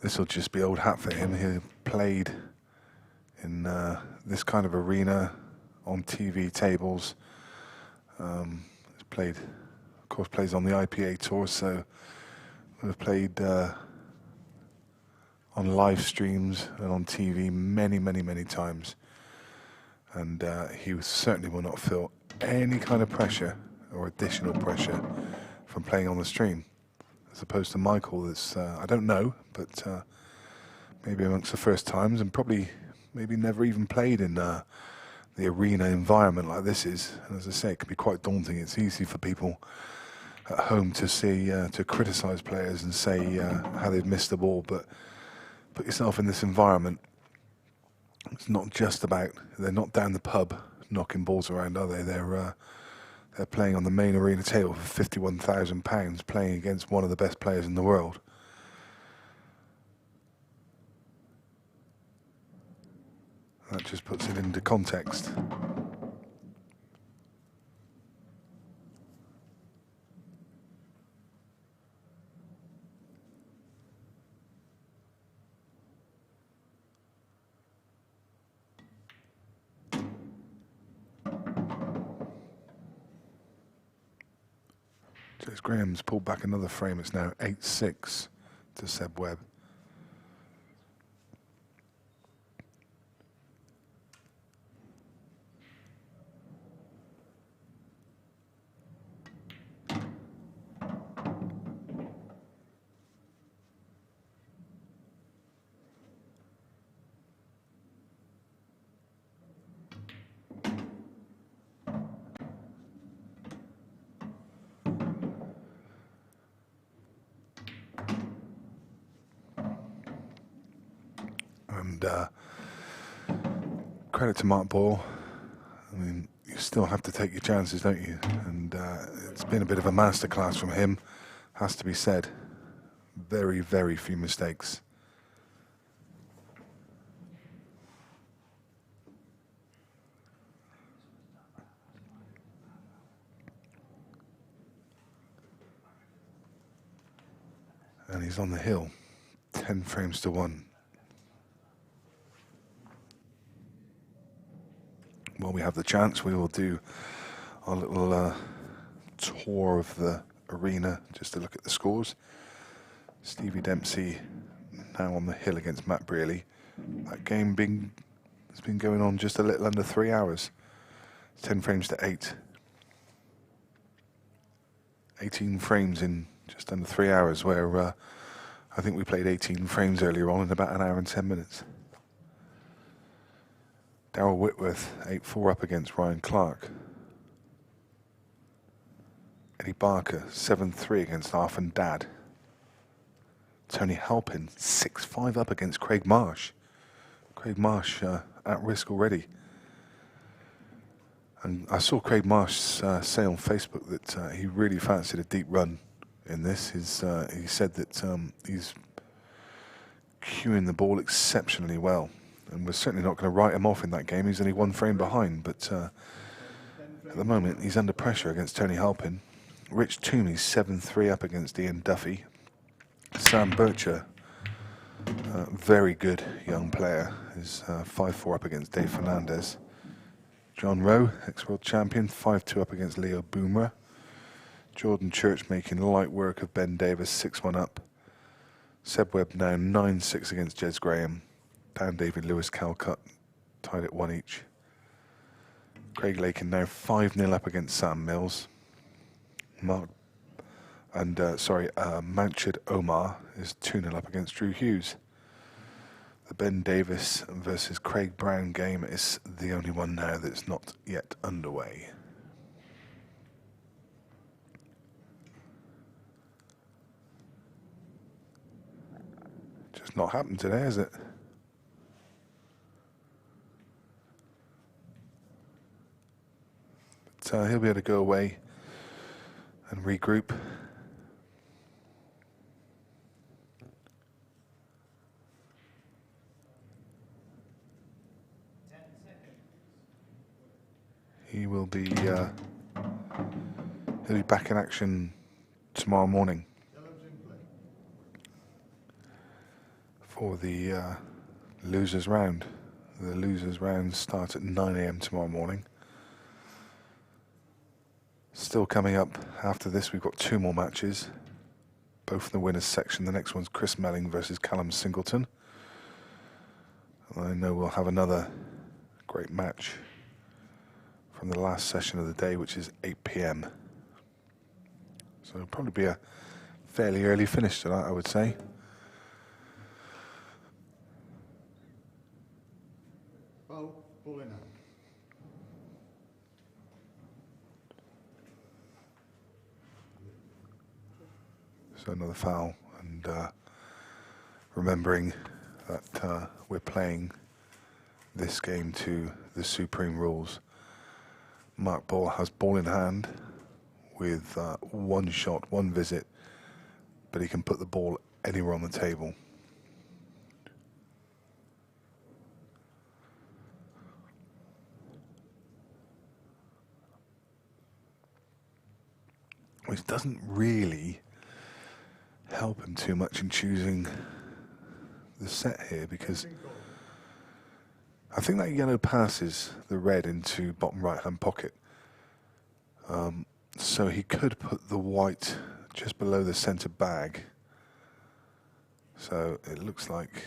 this will just be old hat for him. He played in this kind of arena on TV tables. He's played, of course, plays on the IPA tour, so we've played on live streams and on TV many times. And he certainly will not feel any kind of pressure or additional pressure from playing on the stream, as opposed to Michael. That's I don't know, but maybe amongst the first times, and probably maybe never even played in the arena environment like this is. And as I say, it can be quite daunting. It's easy for people at home to see, to criticise players and say how they've missed the ball, but put yourself in this environment. It's not just about, they're not down the pub knocking balls around, are they? They're playing on the main arena table for £51,000, playing against one of the best players in the world. That just puts it into context. Jez Graham's pulled back another frame. It's now 8-6 to Seb Webb. And credit to Mark Boyle. I mean, you still have to take your chances, don't you? And it's been a bit of a masterclass from him, has to be said. Very few mistakes. And he's on the hill, 10 frames to 1. While we have the chance, we will do our little tour of the arena just to look at the scores. Stevie Dempsey now on the hill against Matt Brearley. That game has been going on just a little under 3 hours. 10 frames to 8. 18 frames in just under 3 hours, where I think we played 18 frames earlier on in about an hour and 10 minutes. Darryl Whitworth, 8-4 up against Ryan Clark. Eddie Barker, 7-3 against Arfin Dad. Tony Halpin, 6-5 up against Craig Marsh. Craig Marsh at risk already. And I saw Craig Marsh say on Facebook that he really fancied a deep run in this. He said that he's cueing the ball exceptionally well. And we're certainly not going to write him off in that game. He's only 1 frame behind, but at the moment he's under pressure against Tony Halpin. Rich Toomey, 7-3 up against Ian Duffy. Sam Bircher, very good young player, is 5-4 up against Dave Fernandez. John Rowe, ex-world champion, 5-2 up against Leo Boomer. Jordan Church making light work of Ben Davis, 6-1 up. Seb Webb now 9-6 against Jez Graham. Dan David Lewis Calcutt tied at 1 each. Craig Lakin now 5-0 up against Sam Mills. Mountchard Omar is 2-0 up against Drew Hughes. The Ben Davis versus Craig Brown game is the only one now that's not yet underway. Just not happened today, has it? But he'll be able to go away and regroup. He will be he'll be back in action tomorrow morning for the losers round. The losers round starts at 9 AM tomorrow morning. Still coming up after this, we've got 2 more matches, both in the winners section. The next one's Chris Melling versus Callum Singleton. And I know we'll have another great match from the last session of the day, which is 8 PM. So it'll probably be a fairly early finish tonight, I would say. Ball in hand. So another foul, and remembering that we're playing this game to the supreme rules. Mark Boyle has ball in hand with 1 shot, 1 visit, but he can put the ball anywhere on the table. Which doesn't really help him too much in choosing the set here, because I think that yellow passes the red into bottom right hand pocket. So he could put the white just below the centre bag. So it looks like,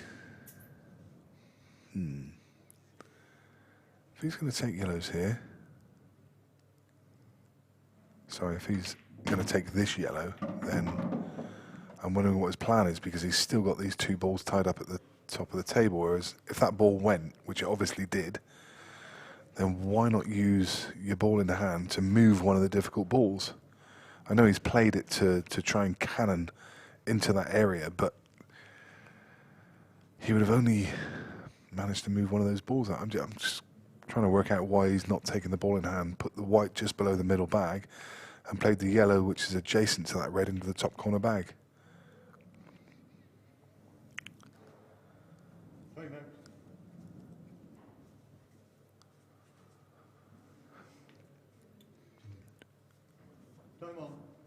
if he's going to take yellows here, sorry, if he's going to take this yellow, then I'm wondering what his plan is, because he's still got these 2 balls tied up at the top of the table, whereas if that ball went, which it obviously did, then why not use your ball in the hand to move one of the difficult balls? I know he's played it to try and cannon into that area, but he would have only managed to move one of those balls out. I'm just trying to work out why he's not taken the ball in hand, put the white just below the middle bag, and played the yellow, which is adjacent to that red, into the top corner bag.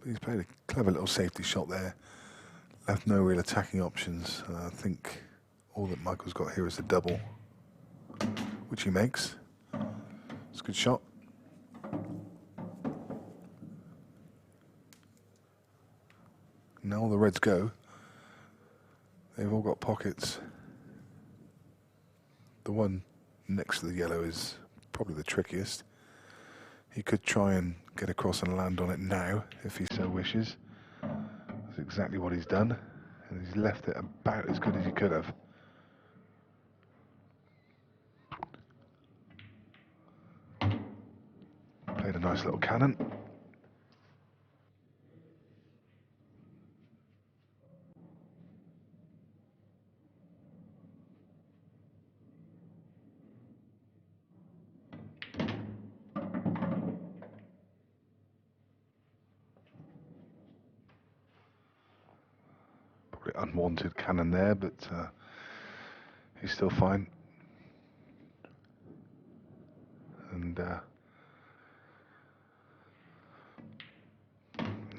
He's played a clever little safety shot there. Left no real attacking options. I think all that Michael's got here is a double, which he makes. It's a good shot. Now all the reds go. They've all got pockets. The one next to the yellow is probably the trickiest. He could try and get across and land on it now, if he so wishes. That's exactly what he's done. And he's left it about as good as he could have. Played a nice little cannon. Unwanted cannon there, but he's still fine. And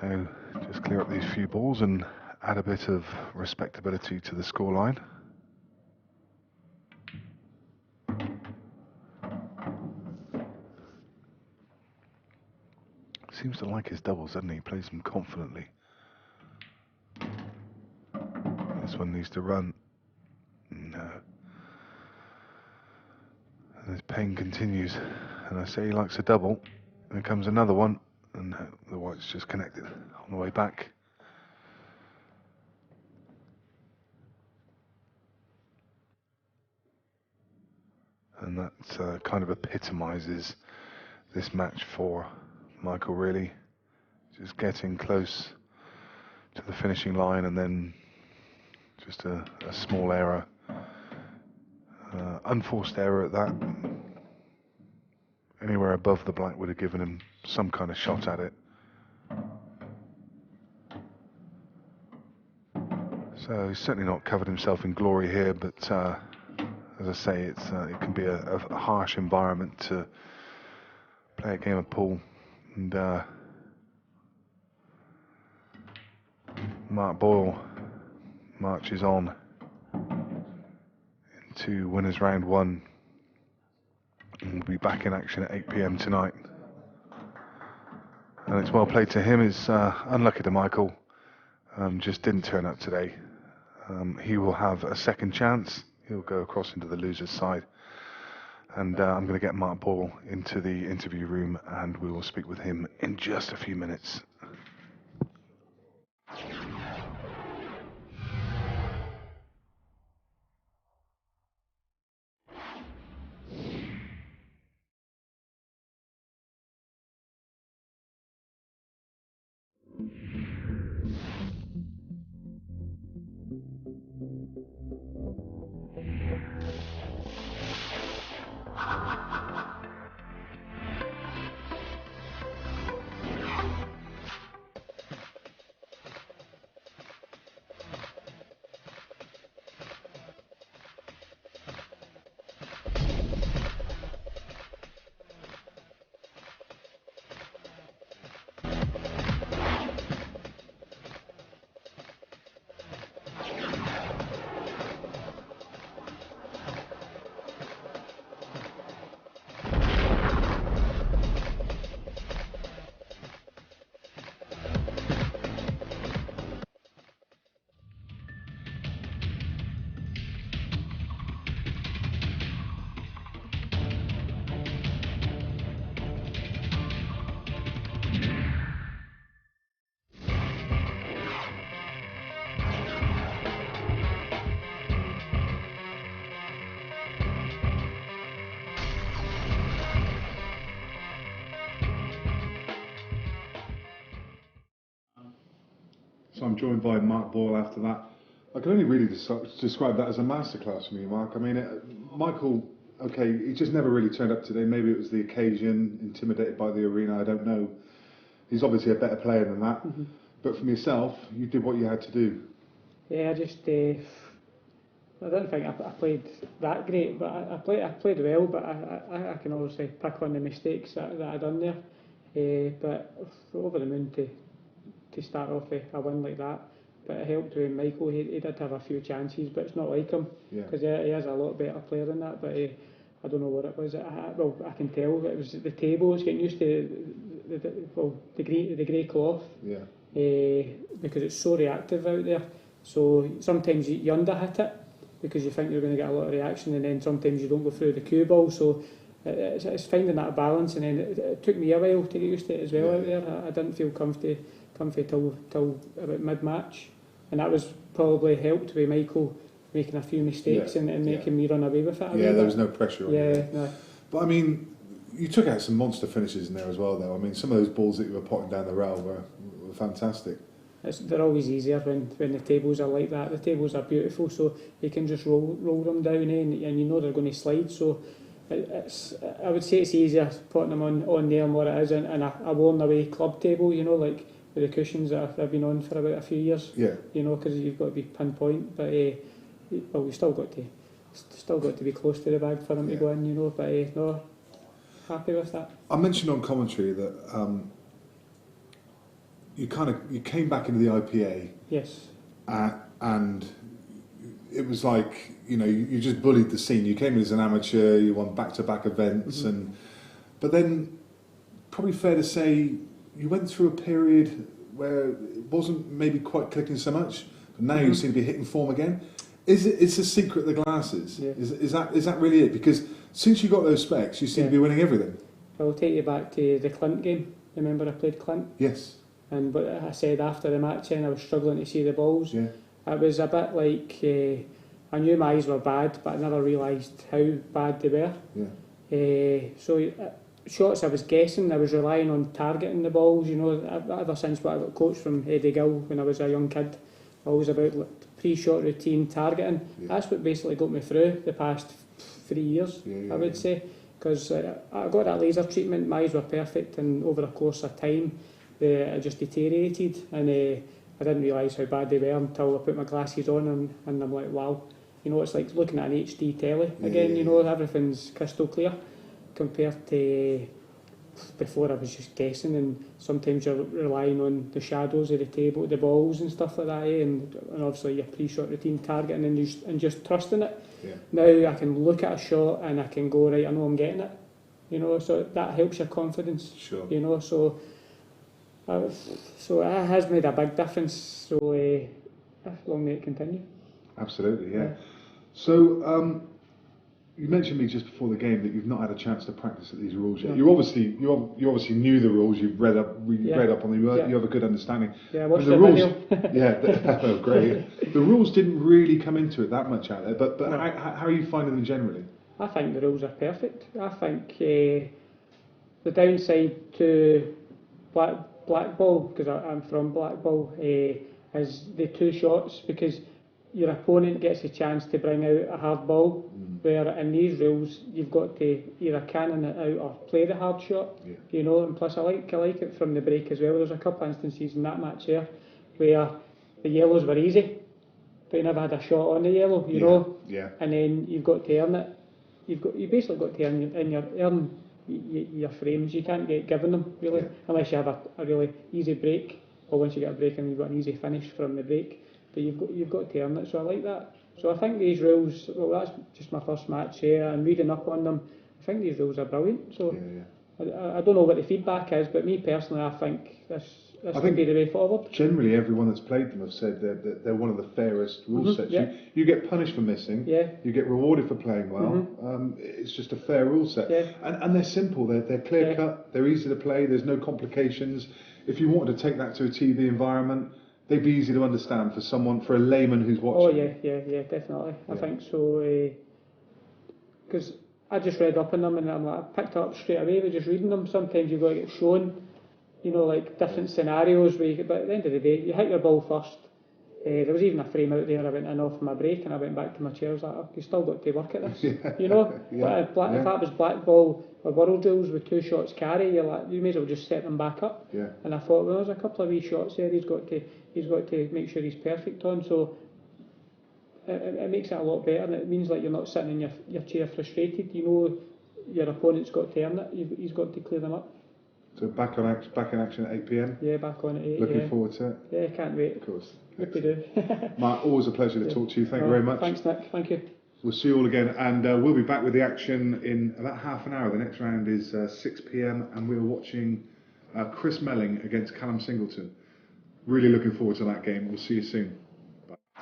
now just clear up these few balls and add a bit of respectability to the scoreline. Seems to like his doubles, doesn't he? He plays them confidently. This one needs to run. No. And his pain continues And I say he likes a double. Here comes another one, and the white's just connected on the way back. And that kind of epitomises this match for Michael, really. Just getting close to the finishing line, and then just a small error. Unforced error at that. Anywhere above the black would have given him some kind of shot at it. So he's certainly not covered himself in glory here, but as I say, it can be a harsh environment to play a game of pool. And Mark Boyle marches on into winners round 1, and will be back in action at 8 p.m. tonight. And it's well played to him. It's unlucky to Michael, just didn't turn up today. He will have a second chance. He'll go across into the loser's side, and I'm going to get Mark Boyle into the interview room, and we will speak with him in just a few minutes. So I'm joined by Mark Boyle after that. I can only really describe that as a masterclass for me, Mark. I mean, Michael, okay, he just never really turned up today. Maybe it was the occasion, intimidated by the arena, I don't know. He's obviously a better player than that. Mm-hmm. But from yourself, you did what you had to do. Yeah, I just, I don't think I played that great, but I played well, but I can obviously pick on the mistakes that I done there. But over the moon to start off a win like that. But it helped with Michael. He did have a few chances, but it's not like him, because he is a lot better player than that. But I don't know what it was. I can tell it was the tables, getting used to the grey cloth, because it's so reactive out there. So sometimes you underhit it because you think you're going to get a lot of reaction, and then sometimes you don't go through the cue ball. So it's finding that balance, and then it took me a while to get used to it as well out there. I didn't feel comfy till about mid-match, and that was probably helped with Michael making a few mistakes and making me run away with it. There was no pressure on you. No. But I mean, you took out some monster finishes in there as well, though. I mean, some of those balls that you were potting down the rail were fantastic. They're always easier when the tables are like that. The tables are beautiful, so you can just roll them down in, and you know they're going to slide. So I would say it's easier putting them on there than what it is in a worn away club table, you know, like with the cushions that I've been on for about a few years. You know, because you've got to be pinpoint. But well, we've still got to be close to the bag for them to go in, you know. But no, happy with that. I mentioned on commentary that you came back into the IPA. Yes. And it was like, you know, you just bullied the scene. You came in as an amateur, you won back-to-back events, but then probably fair to say you went through a period where it wasn't maybe quite clicking so much, but now you seem to be hitting form again. Is the secret the glasses? Is that really it? Because since you got those specs, you seem to be winning everything. I'll take you back to the Clint game. Remember I played Clint? Yes. And what I said after the match, and I was struggling to see the balls. Yeah. It was a bit like I knew my eyes were bad, but I never realised how bad they were. Yeah. Shots I was guessing, I was relying on targeting the balls. You know, ever since what I got coached from Eddie Gill when I was a young kid, always about pre-shot routine targeting. Yeah. That's what basically got me through the past 3 years. I would say, because I got that laser treatment. My eyes were perfect, and over the course of time, I just deteriorated, and I didn't realise how bad they were until I put my glasses on, and I'm like, wow, you know, it's like looking at an HD telly again. You know, everything's crystal clear compared to before. I was just guessing, and sometimes you're relying on the shadows of the table, the balls and stuff like that, and obviously your pre-shot routine targeting and just trusting it. Yeah. Now I can look at a shot and I can go, right, I know I'm getting it. You know, so that helps your confidence. Sure. You know, so it has made a big difference. So long may it continue. Absolutely, yeah. So you mentioned me just before the game that you've not had a chance to practice at these rules yet. No. You obviously knew the rules. You've read up on them. You have a good understanding. Yeah, I watched the the rules, video. yeah, great. The rules didn't really come into it that much out there. But No. how are you finding them generally? I think the rules are perfect. I think the downside to black ball, because I'm from black ball, is the two shots, because your opponent gets a chance to bring out a hard ball, where in these rules you've got to either cannon it out or play the hard shot. Yeah. You know, and plus I like it from the break as well. There's a couple of instances in that match there where the yellows were easy, but you never had a shot on the yellow. You know, and then you've got to earn it. You basically got to earn your frames. You can't get given them really unless you have a really easy break, or once you get a break and you've got an easy finish from the break. But you've got to earn it. So I like that. So I think these rules. Well, that's just my first match here. I'm reading up on them. I think these rules are brilliant. So I don't know what the feedback is, but me personally, I think this could be the way forward. Generally, everyone that's played them have said that they're one of the fairest rule sets. Yeah. You get punished for missing. Yeah. You get rewarded for playing well. It's just a fair rule set. Yeah. And they're simple. They're clear cut. They're easy to play. There's no complications. If you wanted to take that to a TV environment, they'd be easy to understand for a layman who's watching. Oh yeah, definitely. I think so. Because I just read up on them and I picked up straight away with just reading them. Sometimes you've got to get shown, you know, like different scenarios where but at the end of the day, you hit your ball first. There was even a frame out there. I went in off my break and I went back to my chair. I was like, you still got to work at this, you know. But if that was black ball or world rules with two shots carry, you may as well just set them back up. Yeah. And I thought, well, there's a couple of wee shots there. He's got to make sure he's perfect on. So it makes it a lot better, and it means like you're not sitting in your chair frustrated. You know, your opponent's got to earn it. He's got to clear them up. So back in action at 8 p.m. Yeah, back on at 8. Looking forward to it. Yeah, can't wait. Of course. Hope we do. Mark, always a pleasure to talk to you. Thank you very much. Thanks, Nick. Thank you. We'll see you all again, and we'll be back with the action in about half an hour. The next round is 6 p.m. and we're watching Chris Melling against Callum Singleton. Really looking forward to that game. We'll see you soon. Bye.